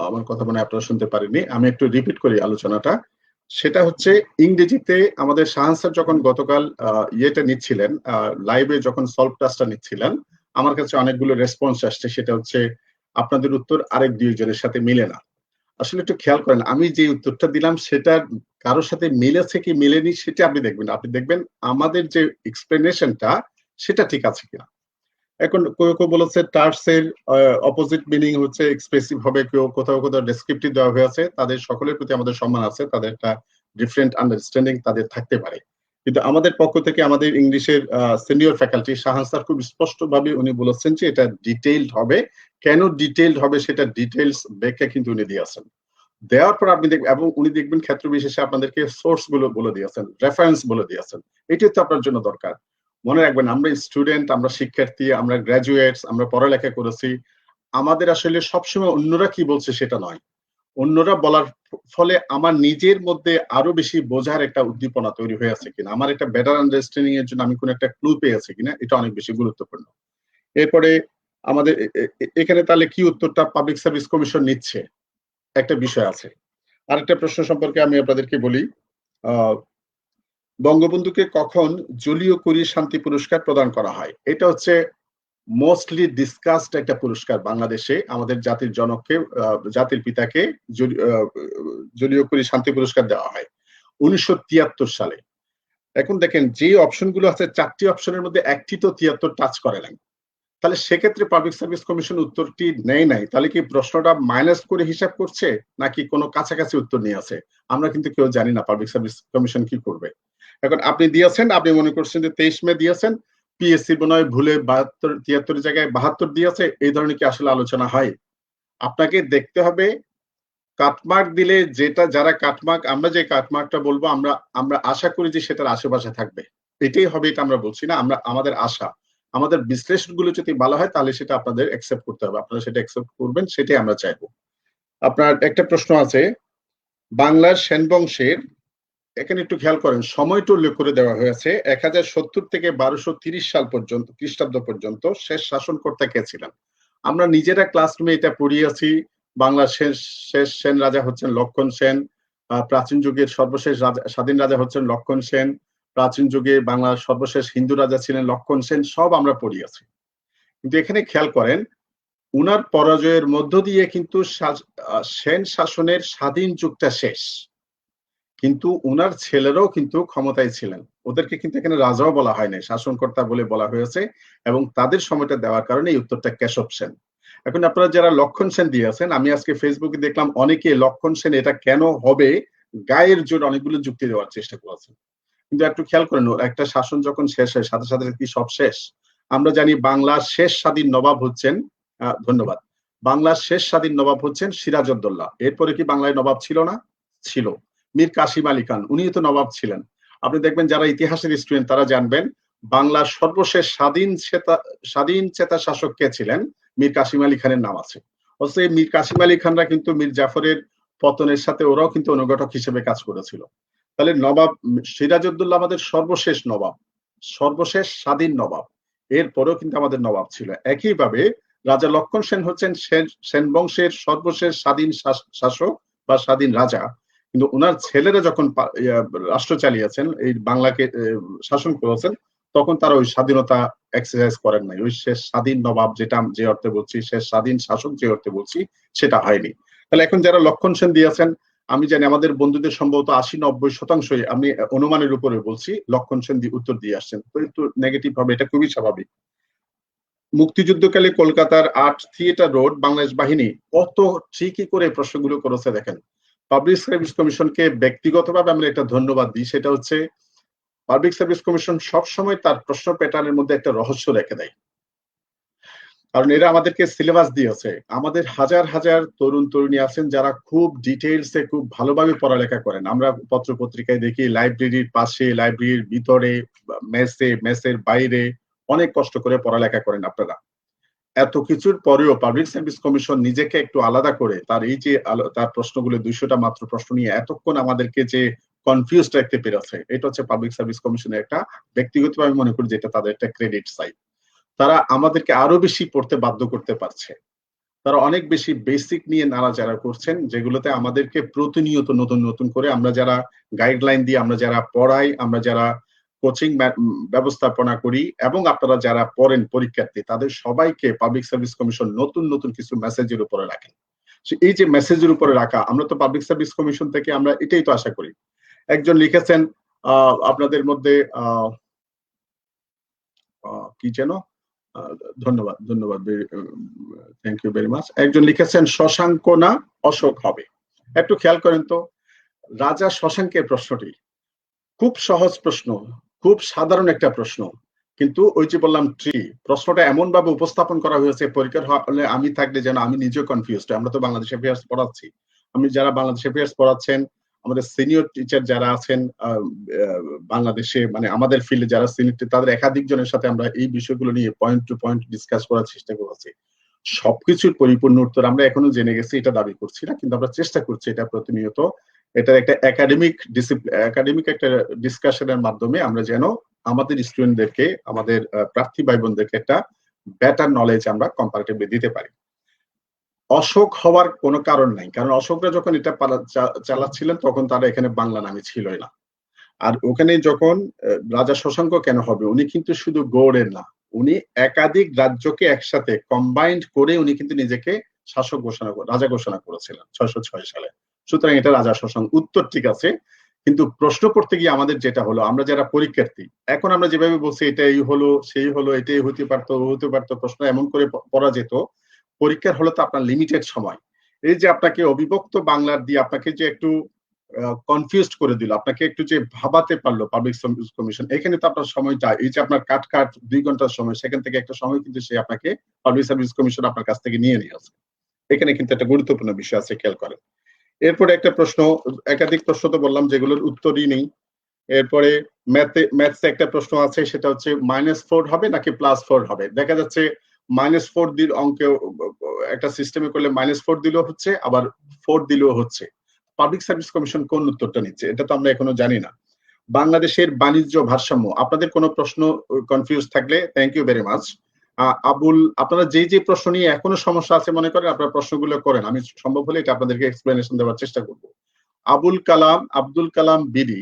আমার কথা মনে হয় আপনারা শুনতে পারেননি। আমি একটু রিপিট করি আলোচনাটা। সেটা হচ্ছে ইংরেজিতে আমাদের শাহান স্যার যখন গতকাল ইয়েটা নিচ্ছিলেন, লাইভে যখন সলভ টাস্কটা নিচ্ছিলেন, আমার কাছে অনেকগুলো রেসপন্স আসছে। সেটা হচ্ছে আপনাদের উত্তর আরেক ২ জনের সাথে মিলে না। আসলে একটু খেয়াল করেন, আমি যে উত্তরটা দিলাম সেটা কারো সাথে মিলেছে কি মিলেনি সেটা আপনি দেখবেন না। আপনি দেখবেন আমাদের যে এক্সপ্লেনেশন টা সেটা ঠিক আছে কিনা। এখন কেউ বলেছে টার্স এর অপোজিট মিনিং হচ্ছে এক্সপ্রেসিভ হবে, কেউ কোথাও, কোথাও ডেসক্রিপটিভ দেওয়া হয়েছে। তাদের সকলের প্রতি আমাদের সম্মান আছে। তাদের একটা ডিফারেন্ট আন্ডারস্ট্যান্ডিং তাদের থাকতে পারে। কিন্তু আমাদের পক্ষ থেকে আমাদের ইংলিশের সিনিয়র ফ্যাকাল্টি শাহান স্যার খুব স্পষ্টভাবে উনি বলেছেন যে এটা ডিটেইলড হবে। কেন ডিটেইলড হবে সেটা ডিটেইলস ব্যাখ্যা কিন্তু উনি দিয়েছেন। দেওয়ার পর আপনি দেখবেন এবং উনি দেখবেন ক্ষেত্র বিশেষে আপনাদেরকে সোর্স গুলো বলে দিয়েছেন, রেফারেন্স বলে দিয়েছেন। এটাই তো আপনার জন্য দরকার। মনে রাখবেন আমরা স্টুডেন্ট, আমরা শিক্ষার্থী, আমরা গ্র্যাজুয়েটস, আমরা পড়ালেখা করেছি। আমাদের আসলে সবসময় অন্যরা কি বলছে সেটা নয়। অন্যরা বলার ফলে আমার নিজের মধ্যে আরো বেশি বোঝার একটা উদ্দীপনা তৈরি হয়ে আছে কিনা, আমার একটা বেটার আন্ডারস্ট্যান্ডিং এর জন্য আমি কোনো একটা ক্লু পেয়েছি কিনা, এটা অনেক বেশি গুরুত্বপূর্ণ। এরপরে আমাদের এখানে তাহলে কি উত্তরটা পাবলিক সার্ভিস কমিশন নিচ্ছে, একটা বিষয় আছে। আরেকটা প্রশ্ন সম্পর্কে আমি আপনাদেরকে বলি, বঙ্গবন্ধুকে কখন জুলিও কুরি শান্তি পুরস্কার প্রদান করা হয়? এটা হচ্ছে মোস্টলি ডিসকাসড একটা পুরস্কার বাংলাদেশে, আমাদের জাতির জনককে, জাতির পিতাকে জুলিও কুরি শান্তি পুরস্কার দেওয়া হয় 1973 সালে। এখন দেখেন যে অপশনগুলো আছে, 4টি অপশনের মধ্যে একটি তো 73 টাচ করে নাই। তাহলে সেক্ষেত্রে পাবলিক সার্ভিস কমিশন উত্তরটি নেয় নাই, তাহলে কি প্রশ্নটা মাইনাস করে হিসাব করছে নাকি কোনো কাছাকাছি উত্তর নিয়ে আছে? আমরা কিন্তু কেউ জানি না পাবলিক সার্ভিস কমিশন কি করবে। এখন আপনি দিয়েছেন, আপনি মনে করছেন যে 23 মে দিয়েছেন, পিএসসি মনে হয় ভুলে 73 জায়গায় 72 দিয়েছে, এই ধরনের কি আসলে আলোচনা হয়? আপনাকে দেখতে হবে কাটমার্ক দিলে যেটা, যারা কাটমার্ক, আমরা যে কাটমার্কটা বলবো আমরা আশা করি যে সেটার আশেপাশে থাকবে, এটাই হবে, এটা আমরা বলছি না, আমরা আমাদের আশা, আমাদের বিশ্লেষণগুলো যদি ভালো হয় তাহলে সেটা আপনাদের অ্যাকসেপ্ট করতে হবে, আপনারা সেটা অ্যাকসেপ্ট করবেন, সেটাই আমরা চাইবো। আপনার একটা প্রশ্ন আছে, বাংলার সেন বংশের, এখানে একটু খেয়াল করেন সময়টা উল্লেখ করে দেওয়া হয়েছে, 1070 থেকে 1230 সাল পর্যন্ত, খ্রিস্টাব্দ পর্যন্ত শেষ শাসনকর্তা কে ছিলেন? আমরা নিজেরা ক্লাসরুমে এটা পড়িয়েছি, বাংলার শেষ সেন রাজা হচ্ছেন লক্ষণ সেন, প্রাচীন যুগের সর্বশেষ স্বাধীন রাজা হচ্ছেন লক্ষণ সেন, প্রাচীন যুগে বাংলার সর্বশেষ হিন্দু রাজা ছিলেন লক্ষণ সেন, সব আমরা পড়িয়েছি। কিন্তু এখানে খেয়াল করেন, উনার পরাজয়ের মধ্য দিয়ে কিন্তু সেন শাসনের স্বাধীন যুগটা শেষ, কিন্তু উনার ছেলেরাও কিন্তু ক্ষমতায় ছিলেন, ওদেরকে কিন্তু এখানে রাজাও বলা হয় নাই, শাসনকর্তা বলে বলা হয়েছে, এবং তাদের সময়টা দেওয়ার কারণে এই উত্তরটা কেশব সেন। এখন আপনারা যারা লক্ষণ সেন দিয়েছেন, আমি আজকে ফেসবুকে দেখলাম অনেকে লক্ষণ সেন এটা কেন হবে গায়ের জোর অনেকগুলো যুক্তি দেওয়ার চেষ্টা করেছেন, কিন্তু একটু খেয়াল করেন, একটা শাসন যখন শেষ হয় সাথে সাথে কি সব শেষ? আমরা জানি বাংলার শেষ স্বাধীন নবাব হচ্ছেন, ধন্যবাদ, বাংলার শেষ স্বাধীন নবাব হচ্ছেন সিরাজউদ্দৌলা। এরপরে কি বাংলায় নবাব ছিল না? ছিল। মীর কাসিম আলী খান, উনিও তো নবাব ছিলেন। আপনি দেখবেন যারা ইতিহাসের স্টুডেন্ট তারা জানবেন বাংলার সর্বশেষ স্বাধীন চেতা শাসক কে ছিলেন? মীর কাসিম আলী খানের নাম আছে। অথচ মীর কাসিম আলী খানরা কিন্তু মীর জাফরের পতনের সাথে ওরাও কিন্তু অনুঘটক হিসেবে কাজ করেছিল। তাহলে নবাব সিরাজউদ্দৌলা আমাদের সর্বশেষ নবাব, সর্বশেষ স্বাধীন নবাব, এরপরেও কিন্তু আমাদের নবাব ছিল। একইভাবে রাজা লক্ষণ সেন হচ্ছেন সেন বংশের সর্বশেষ স্বাধীন শাসক বা স্বাধীন রাজা, কিন্তু ওনার ছেলেরা যখন রাষ্ট্র চালিয়েছেন, এই বাংলাকে শাসন করেছেন, তখন তারা ওই স্বাধীনতা এক্সারসাইজ করেন নাই, ওই শেষ স্বাধীন নবাব যেটা যে অর্থে বলছি, শেষ স্বাধীন শাসক যে অর্থে বলছি, সেটা হয়নি। তাহলে এখন যারা লক্ষণ সেন দিয়েছেন, আমি জানি আমাদের বন্ধুদের সম্ভবত 80-90% আমি অনুমানের উপরে বলছি লক্ষণ সেন উত্তর দিয়ে আসছেন, তো একটু নেগেটিভ হবে, এটা খুবই স্বাভাবিক। মুক্তিযুদ্ধকালে কলকাতার 8 থিয়েটার রোড বাংলাদেশ বাহিনী কত ঠিকই করে প্রশ্নগুলো করেছে দেখেন। পাবলিক সার্ভিস কমিশনকে ব্যক্তিগতভাবে আমরা একটা ধন্যবাদ দিই, সেটা হচ্ছে পাবলিক সার্ভিস কমিশন সবসময় তার প্রশ্ন প্যাটার্নের মধ্যে একটা রহস্য রেখে দেয়, কারণ এরা আমাদেরকে সিলেবাস দিয়েছে, আমাদের হাজার হাজার তরুণ তরুণী আছেন যারা খুব ডিটেইলসে খুব ভালোভাবে পড়ালেখা করেন, আমরা পত্র পত্রিকায় দেখি লাইব্রেরির পাশে, লাইব্রেরির ভিতরে, মেসের বাইরে অনেক কষ্ট করে পড়ালেখা করেন আপনারা। এত কিছুর পরেও পাবলিক সার্ভিস কমিশন নিজেকে একটু আলাদা করে তার এই যে তার প্রশ্নগুলো 200টা মাত্র প্রশ্ন নিয়ে এতক্ষণ আমাদেরকে যে কনফিউজড রাখতে পেরেছে, এটা হচ্ছে পাবলিক সার্ভিস কমিশনের একটা, ব্যক্তিগতভাবে মনে করি যেটা তাদের একটা ক্রেডিট সাইড। তারা আমাদেরকে আরো বেশি পড়তে বাধ্য করতে পারছে, তারা অনেক বেশি বেসিক নিয়ে নাড়াচাড়া করছেন, যেগুলোতে আমাদেরকে প্রতিনিয়ত নতুন নতুন করে, আমরা যারা গাইডলাইন দিয়ে, আমরা যারা পড়াই, আমরা যারা কোচিং ব্যবস্থাপনা করি, এবং আপনারা যারা পড়েন পরীক্ষার্থী, তাদের সবাইকে পাবলিক সার্ভিস কমিশন নতুন নতুন কিছু মেসেজের উপরে রাখেন। এই যে মেসেজের উপরে রাখা, আমরা তো পাবলিক সার্ভিস কমিশন থেকে আমরা এটাই তো আশা করি। একজন লিখেছেন আপনাদের মধ্যে কি যেন, ধন্যবাদ ধন্যবাদ, থ্যাংক ইউ ভেরি মাচ। একজন লিখেছেন শশাঙ্ক না অশোক হবে। একটু খেয়াল করেন তো, রাজা শশাঙ্কের প্রশ্নটি খুব সহজ প্রশ্ন, খুব সাধারণ একটা প্রশ্ন, কিন্তু ওই যে বললাম প্রশ্নটা এমন ভাবে উপস্থাপন করা হয়েছে পরীক্ষার হলে আমি থাকলে যেন আমি নিজেও কনফিউজড। আমরা তো বাংলাদেশ অ্যাফেয়ার্স পড়াচ্ছি, আমি যারা বাংলাদেশ অ্যাফেয়ার্স পড়াচ্ছেন, আমাদের সিনিয়র টিচার যারা আছেন বাংলাদেশে, মানে আমাদের ফিল্ডে যারা সিনিয়র, তাদের একাধিক জনের সাথে আমরা এই বিষয়গুলো নিয়ে পয়েন্ট টু পয়েন্ট ডিসকাস করার চেষ্টা করেছি। সবকিছুর পরিপূর্ণ উত্তর আমরা এখনো জেনে গেছি এটা দাবি করছি না, কিন্তু আমরা চেষ্টা করছি এটা প্রতিনিয়ত এটার একটা একাডেমিক একটা ডিসকাশনের মাধ্যমে আমরা যেন আমাদের স্টুডেন্টদেরকে, আমাদের প্রার্থী ভাই বোনদেরকে একটা বেটার নলেজ আমরা কম্পারেটিভলি দিতে পারি। অশোক হওয়ার কোনো কারণ নাই, কারণ অশোকরা যখন এটা চালাচ্ছিলেন তখন তারা এখানে বাংলা নামে ছিলই না। আর ওখানে যখন রাজা শশাঙ্ক কেন হবে, উনি কিন্তু শুধু গৌড়ের না, উনি একাধিক রাজ্যকে একসাথে কম্বাইন্ড করে উনি কিন্তু নিজেকে রাজা ঘোষণা করেছিলেন 606 সালে। সুতরাং এটা রাজা শশাঙ্ক। উত্তর ঠিক আছে, কিন্তু প্রশ্ন করতে গিয়ে আমাদের যেটা হলো, আমরা যারা পরীক্ষার্থী, এখন আমরা যেভাবে বলছি এটা এই হলো সেই হলো, এটাই হতে পারতো, প্রশ্ন এমন করে পড়া যেত। পরীক্ষার হলে তো আপনার লিমিটেড সময়, এই যে আপনাকে অবিভক্ত বাংলার দিয়ে আপনাকে যে একটু কনফিউজড করে দিল, আপনাকে একটু যে ভাবাতে পারলো পাবলিক সার্ভিস কমিশন, এখানে তো আপনার সময়টা, এই যে আপনার কাট 2 ঘন্টার সময়, সেখান থেকে একটা সময় কিন্তু সে আপনাকে পাবলিক সার্ভিস কমিশন আপনার কাছ থেকে নিয়ে নিয়েছে। এখানে কিন্তু একটা গুরুত্বপূর্ণ বিষয় আছে, খেয়াল করেন। এরপরে একটা প্রশ্ন, একাধিক প্রশ্ন তো বললাম যেগুলোর উত্তরই নেই। এরপরে ম্যাথসে একটা প্রশ্ন আছে, সেটা হচ্ছে -4 হবে নাকি +4 হবে। দেখা যাচ্ছে -4 দিল অঙ্কে একটা সিস্টেমে করলে -4 দিলেও হচ্ছে, আবার 4 দিলেও হচ্ছে। পাবলিক সার্ভিস কমিশন কোন উত্তরটা নিচ্ছে এটা তো আমরা এখনো জানি না। বাংলাদেশের বাণিজ্য ভারসাম্য, আপনাদের কোনো প্রশ্ন কনফিউজ থাকলে thank you very much. Abul, আপনারা যে প্রশ্ন নিয়ে এখনো সমস্যা আছে মনে করেন, আপনারা প্রশ্নগুলো করেন, আমি সম্ভব হলে এটা আপনাদেরকে এক্সপ্লেনেশন দেওয়ার চেষ্টা করব। আব্দুল কালাম বিডি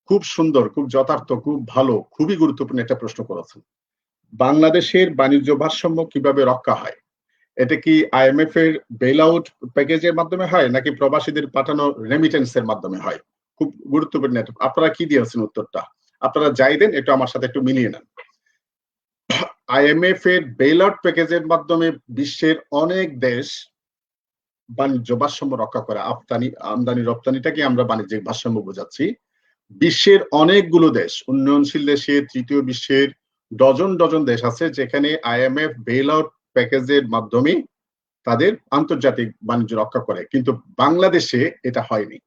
খুব সুন্দর, খুব যথার্থ, খুব ভালো, খুবই গুরুত্বপূর্ণ একটা প্রশ্ন করেছেন। বাংলাদেশের বাণিজ্য ভারসাম্য কিভাবে রক্ষা হয়? এটা কি IMF এর বেল আউট প্যাকেজের মাধ্যমে হয় নাকি প্রবাসীদের পাঠানো রেমিটেন্সের মাধ্যমে হয়? খুব গুরুত্বপূর্ণ। আপনারা কি দিয়েছেন উত্তরটা? আপনারা যাই দেন একটু আমার সাথে একটু মিলিয়ে নেন। IMF এর বেল আউট প্যাকেজের মাধ্যমে বিশ্বের অনেক দেশ বাণিজ্য ভারসাম্য রক্ষা করে। আমদানি রপ্তানিটাকে আমরা বাণিজ্যিক ভারসাম্য বোঝাচ্ছি। বিশ্বের অনেকগুলো দেশ, উন্নয়নশীল দেশে, তৃতীয় বিশ্বের ডজন দেশ আছে যেখানে IMF বেল আউট প্যাকেজের মাধ্যমে তাদের আন্তর্জাতিক বাণিজ্য রক্ষা করে, কিন্তু বাংলাদেশে এটা হয়নি।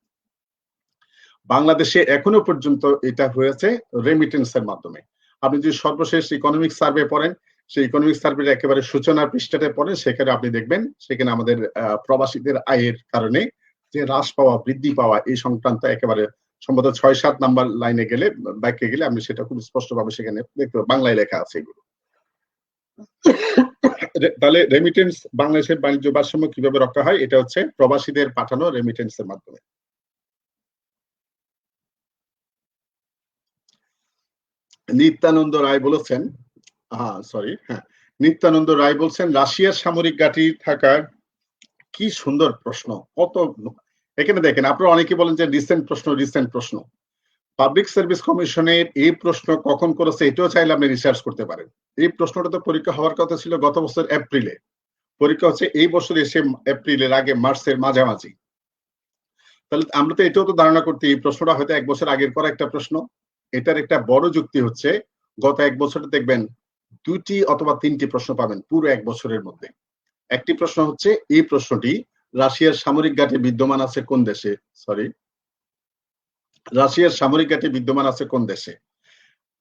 বাংলাদেশে এখনো পর্যন্ত এটা হয়েছে রেমিটেন্সের মাধ্যমে। আপনি যদি সর্বশেষ ইকোনমিক সার্ভে পড়েন, সেই ইকোনমিক সার্ভের একেবারে সূচনার পৃষ্ঠাতে পড়েন, সেখানে আপনি দেখবেন সেখানে আমাদের প্রবাসীদের আয়ের কারণে যে হ্রাস পাওয়া, বৃদ্ধি পাওয়া, এই সংক্রান্ত একেবারে সম্ভবত 6-7 নাম্বার লাইনে গেলে, বাক্যে গেলে আপনি সেটা খুব স্পষ্টভাবে সেখানে দেখতে পাবেন, বাংলায় লেখা আছে এগুলো। তাহলে রেমিটেন্স, বাংলাদেশের বাণিজ্য ভারসাম্য কিভাবে রক্ষা হয়? এটা হচ্ছে প্রবাসীদের পাঠানো রেমিটেন্সের মাধ্যমে। নিত্যানন্দ রায় বলেছেন, নিত্যানন্দ রায় বলছেন রাশিয়ার সামরিক ঘাঁটি থাকার, কি সুন্দর প্রশ্ন। কত এখানে দেখেন, আপনারা অনেকে বলেন যে রিসেন্ট প্রশ্ন। পাবলিক সার্ভিস কমিশনের এই প্রশ্ন কখন করেছে এটাও চাইলে আপনি রিসার্চ করতে পারেন। এই প্রশ্নটা তো পরীক্ষা হওয়ার কথা ছিল গত বছর এপ্রিলে, পরীক্ষা হচ্ছে এই বছর এসে এপ্রিলের আগে, মার্চের মাঝামাঝি। তাহলে আমরা তো এটাও তো ধারণা করতে, এই প্রশ্নটা হয়তো 1 বছর আগের করা একটা প্রশ্ন। এটার একটা বড় যুক্তি হচ্ছে, গত 1 বছরে দেখবেন 2টি অথবা 3টি প্রশ্ন পাবেন পুরো 1 বছরের মধ্যে। একটি প্রশ্ন হচ্ছে এই প্রশ্নটি, রাশিয়ার সামরিক ঘাঁটি বিদ্যমান আছে কোন দেশে? রাশিয়ার সামরিক ঘাঁটি বিদ্যমান আছে কোন দেশে?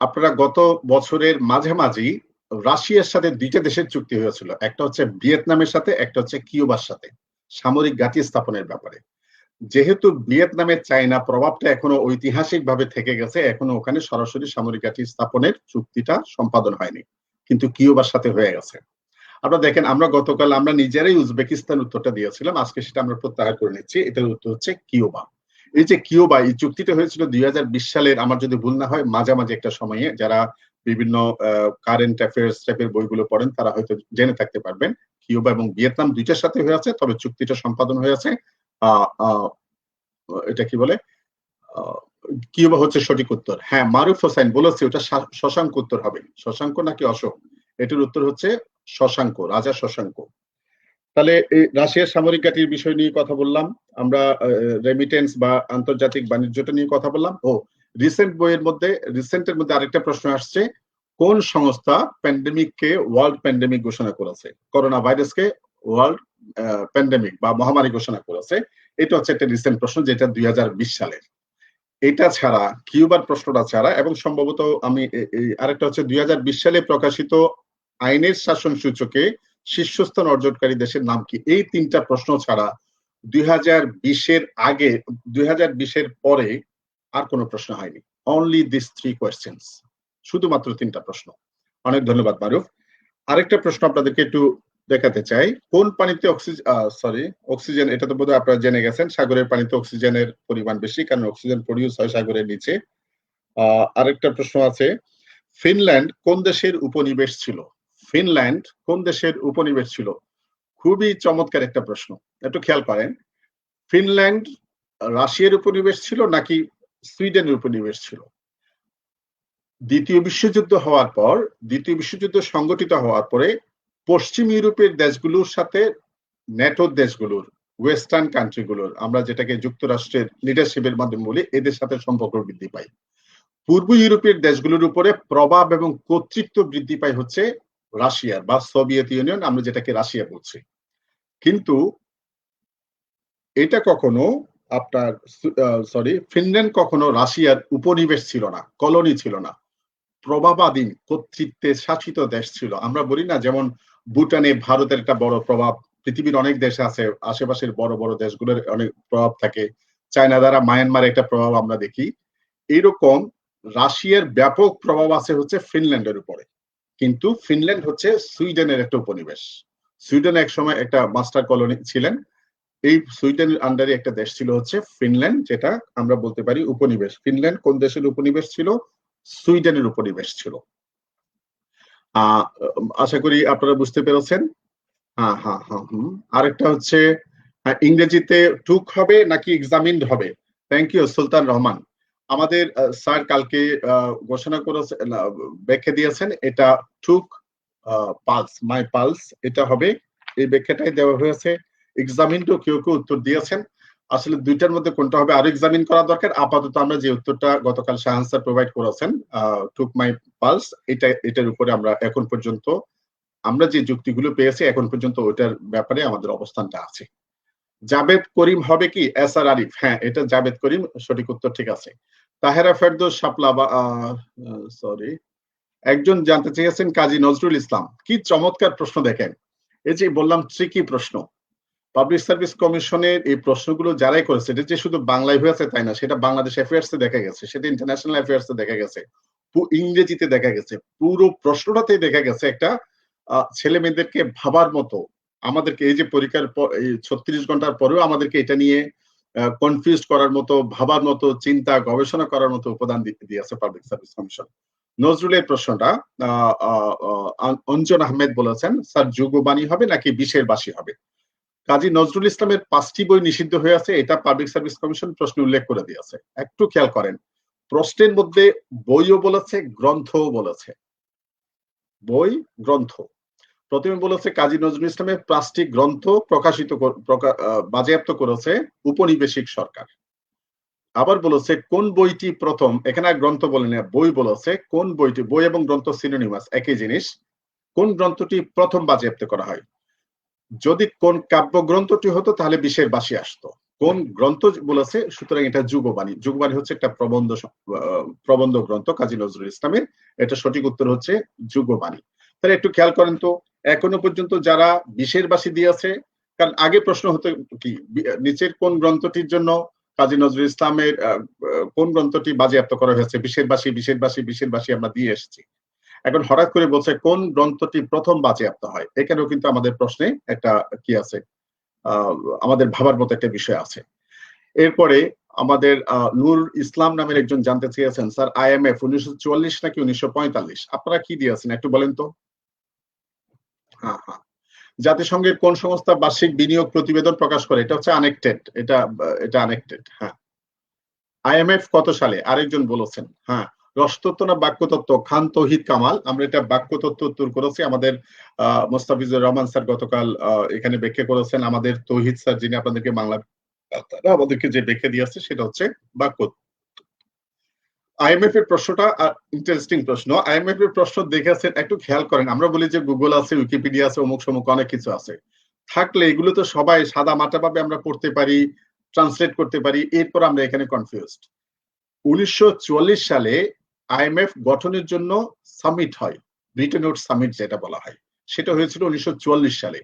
আপনারা গত বছরের মাঝামাঝি রাশিয়ার সাথে 2টা দেশের চুক্তি হয়েছিল, একটা হচ্ছে ভিয়েতনামের সাথে, একটা হচ্ছে কিউবার সাথে, সামরিক ঘাঁটি স্থাপনের ব্যাপারে। যেহেতু ভিয়েতনামের চায়না প্রভাবটা এখনো ঐতিহাসিকভাবে থেকে গেছে, এখনো ওখানে সরাসরি সামরিক ঘাঁটি স্থাপনের চুক্তিটা সম্পাদন হয়নি, কিন্তু কিউবার সাথে হয়ে গেছে। আপনারা দেখেন, আমরা গতকাল আমরা নিজেরাই উজবেকিস্তান উত্তরটা দিয়েছিলাম, আজকে সেটা আমরা প্রত্যাহার করে নিচ্ছি। এটার উত্তর হচ্ছে কিউবা। এই যে কিউবা, এই চুক্তিটা হয়েছিল 2020 সালের, আমার যদি ভুল না হয়, মাঝামাঝি একটা সময়ে। যারা বিভিন্ন কারেন্ট অ্যাফেয়ার্স টাইপের বইগুলো পড়েন তারা হয়তো জেনে থাকতে পারবেন। কিউবা এবং ভিয়েতনাম 2টার সাথে হয়েছে, তবে চুক্তিটা সম্পাদন হয়েছে এটা কি বলে, কিউবা হচ্ছে সঠিক উত্তর। হ্যাঁ, মারুফ হোসেন বলেছে ওটা শশাঙ্ক উত্তর হবে। শশাঙ্ক নাকি অশোক? এটার উত্তর হচ্ছে শশাঙ্ক, রাজা শশাঙ্ক। তাহলে এই রাশিয়ার সামরিক ঘাঁটির বিষয় নিয়ে কথা বললাম আমরা, রেমিটেন্স বা আন্তর্জাতিক বাণিজ্যটা নিয়ে কথা বললাম। রিসেন্টের মধ্যে আরেকটা প্রশ্ন আসছে, কোন সংস্থা প্যান্ডেমিককে ওয়ার্ল্ড প্যান্ডেমিক ঘোষণা করেছে? করোনা ভাইরাসকে ওয়ার্ল্ড প্যান্ডেমিক বা মহামারী ঘোষণা করেছে। এটা হচ্ছে একটা রিসেন্ট প্রশ্ন, যেটা 2020 সালের। এটা ছাড়া, কিউবার প্রশ্নটা ছাড়া, এবং সম্ভবত আমি আরেকটা হচ্ছে 2020 সালে প্রকাশিত আইনের শাসন সূচকে শীর্ষস্থান অর্জনকারী দেশের নাম কি? এই 3টা প্রশ্ন ছাড়া 2020-এর আগে 2020-এর পরে আর কোনো প্রশ্ন হয়নি। অনলি দিস 3 কোয়েশ্চেনস, শুধুমাত্র 3টা প্রশ্ন। অনেক ধন্যবাদ মারুফ। আরেকটা প্রশ্ন আপনাদেরকে একটু দেখাতে চাই। কোন পানিতে অক্সিজেন, এটা তো বোধহয় আপনারা জেনে গেছেন, সাগরের পানিতে অক্সিজেনের পরিমাণ বেশি, কারণ অক্সিজেন প্রডিউস হয় সাগরের নিচে। আরেকটা প্রশ্ন আছে, ফিনল্যান্ড কোন দেশের উপনিবেশ ছিল? ফিনল্যান্ড কোন দেশের উপনিবেশ ছিল? খুবই চমৎকার একটা প্রশ্ন, একটু খেয়াল করেন। ফিনল্যান্ড রাশিয়ার উপনিবেশ ছিল নাকি সুইডেনের উপনিবেশ ছিল? দ্বিতীয় বিশ্বযুদ্ধ সংগঠিত হওয়ার পরে পশ্চিম ইউরোপের দেশগুলোর সাথে ন্যাটোর দেশগুলোর, ওয়েস্টার্ন কান্ট্রিগুলোর, আমরা যেটাকে যুক্তরাষ্ট্রের লিডারশিপের মাধ্যমে বলি, এদের সাথে সম্পর্ক বৃদ্ধি পায়। পূর্ব ইউরোপের দেশগুলোর উপরে প্রভাব এবং কর্তৃত্ব বৃদ্ধি পায় হচ্ছে রাশিয়ার বা সোভিয়েত ইউনিয়ন, আমরা যেটাকে রাশিয়া বলছি। কিন্তু এটা কখনো আপনার ফিনল্যান্ড কখনো রাশিয়ার উপনিবেশ ছিল না, কলোনি ছিল না, প্রভাবাধীন কর্তৃত্বে শাসিত দেশ ছিল। আমরা বলি না, যেমন ভুটানে ভারতের একটা বড় প্রভাব, পৃথিবীর অনেক দেশ আছে, আশেপাশের বড় বড় দেশগুলোর অনেক প্রভাব থাকে, চায়না দ্বারা মায়ানমারে একটা প্রভাব আমরা দেখি। এইরকম রাশিয়ার ব্যাপক প্রভাব আছে হচ্ছে ফিনল্যান্ডের উপরে। কিন্তু ফিনল্যান্ড হচ্ছে সুইডেনের একটা উপনিবেশ। সুইডেন এক সময় একটা মাস্টার কলোনি ছিলেন। এই সুইডেনের আন্ডারে একটা দেশ ছিল হচ্ছে ফিনল্যান্ড, যেটা আমরা বলতে পারি উপনিবেশ। ফিনল্যান্ড কোন দেশের উপনিবেশ ছিল? সুইডেনের উপনিবেশ ছিল। আশা করি আপনারা বুঝতে পেরেছেন। আরেকটা হচ্ছে, ইংরেজিতে টুক হবে নাকি এক্সামিন্ড হবে? থ্যাংক ইউ সুলতান রহমান। আমাদের স্যার কালকে ঘোষণা করেছেন, ব্যাখ্যা দিয়েছেন, এটা টুক পালস, মাই পালস, এটা হবে, এই ব্যাখ্যাটাই দেওয়া হয়েছে। এক্সামিনও কেউ কেউ উত্তর দিয়েছেন। আসলে দুইটার মধ্যে কোনটা হবে আরো এক্সামিন করা দরকার। আপাতত আমরা যে উত্তরটা গতকাল শাহান স্যার প্রোভাইড করেছেন, টুক মাই পালস, এটার উপরে আমরা এখন পর্যন্ত আমরা যে যুক্তিগুলো পেয়েছি এখন পর্যন্ত ওইটার ব্যাপারে আমাদের অবস্থানটা আছে। জাবেদ করিম হবে কি এস আর আরিফ? হ্যাঁ, এটা জাবেদ করিম, সঠিক উত্তর, ঠিক আছে। তাহেরা ফেরদৌস শাপলা বা একজন জানতে চেয়েছেন কাজী নজরুল ইসলাম। কি চমৎকার প্রশ্ন দেখেন, এই যে বললাম ট্রিকি প্রশ্ন। পাবলিক সার্ভিস কমিশনের এই প্রশ্নগুলো যারাই করেছে, এটা যে শুধু বাংলায় হয়েছে তাই না, সেটা বাংলাদেশ অ্যাফেয়ার্সে দেখা গেছে, সেটা ইন্টারন্যাশনাল অ্যাফেয়ার্সে দেখা গেছে, ইংরেজিতে দেখা গেছে, পুরো প্রশ্নটাতেই দেখা গেছে একটা ছেলে মেয়েদেরকে ভাবার মতো, আমাদেরকে এই যে পরীক্ষার পর এই 36 ঘন্টার পরেও আমাদেরকে এটা নিয়ে কনফিউজ করার মতো, ভাবার মতো, চিন্তা গবেষণা করার মতো উপাদান দিয়েছে পাবলিক সার্ভিস কমিশন। নজরুলের প্রশ্নটা অঞ্জন আহমেদ বলেছেন, স্যার যুগবাণী হবে নাকি বিশের বাসী হবে? কাজী নজরুল ইসলামের 5টি বই নিষিদ্ধ হয়ে আছে, এটা পাবলিক সার্ভিস কমিশন প্রশ্নে উল্লেখ করে দিয়েছে। একটু খেয়াল করেন, প্রশ্নের মধ্যে বইও বলেছে, গ্রন্থও বলেছে। বই, গ্রন্থ। প্রথমে বলেছে কাজী নজরুল ইসলামের 5টি গ্রন্থ বাজেয়াপ্ত করেছে উপনিবেশিক সরকার। আবার বলেছে কোন বইটি প্রথম, এখানে আর গ্রন্থ বলে না, বই বলেছে, কোন বইটি, বই এবং গ্রন্থ সিনোনিমাস, একই জিনিস, কোন গ্রন্থটি প্রথম বাজেয়াপ্ত করা হয়? যদি কোন কাব্যগ্রন্থটি হতো তাহলে বিশের বাসী আসতো। কোন গ্রন্থ বলেছে, সুতরাং এটা যুগবাণী। যুগবাণী হচ্ছে একটা প্রবন্ধ গ্রন্থ কাজী নজরুল ইসলামের, এটা সঠিক উত্তর হচ্ছে যুগবাণী। তাহলে একটু খেয়াল করেন তো, এখনো পর্যন্ত যারা বিশের বাসী দিয়েছে, কারণ আগে প্রশ্ন হতো কি, নিচের কোন গ্রন্থটির জন্য কাজী নজরুল ইসলামের কোন গ্রন্থটি বাজেয়াপ্ত করা হয়েছে, বিশের বাসী আমরা দিয়ে এসেছি। এখন হঠাৎ করে বলছে কোন গ্রন্থটি প্রথম বাজেয়াপ্ত হয়, এখানেও কিন্তু আমাদের প্রশ্নে একটা কি আছে, আমাদের ভাবার মতো একটা বিষয় আছে। এরপরে আমাদের নূর ইসলাম নামের একজন জানতে চেয়েছেন, স্যার IMF 1944 নাকি 1945? আপনারা কি দিয়েছেন একটু বলেন তো। হ্যাঁ, জাতিসংঘের কোন সংস্থা বার্ষিক বিনিয়োগ প্রতিবেদন প্রকাশ করে? এটা হচ্ছে আনেক্টেড, এটা আনেক্টেড। হ্যাঁ, IMF কত সালে? আরেকজন বলেছেন। হ্যাঁ, রসতত্ত্ব না বাক্যতত্ত্ব? খান তৌহিদ কামাল। আমরা এটা বাক্যতত্ত্ব উত্তর করেছি। আমাদের মোস্তাফিজুর রহমান স্যার গতকাল এখানে ব্যাখ্যা করেছেন। আমাদের তৌহিদ স্যার, যিনি আপনাদেরকে বাংলা আমাদেরকে যে ব্যাখ্যা দিয়েছে, সেটা হচ্ছে বাক্য। IMF এর প্রশ্নটা ইন্টারেস্টিং প্রশ্ন। IMF এর প্রশ্ন দেখেছেন, একটু খেয়াল করেন। আমরা বলি যে গুগল আছে, উইকিপিডিয়া আছে, অমুক সমুক অনেক কিছু আছে। থাকলে এগুলো তো সবাই সাদা মাটা ভাবে আমরা পড়তে পারি, ট্রান্সলেট করতে পারি, এরপর আমরা এখানে কনফিউজড। 1944 সালে IMF গঠনের জন্য সামিট হয়, ব্রিটেন উডস সামিট যেটা বলা হয়। সেটা হয়েছিল 1944 সালে।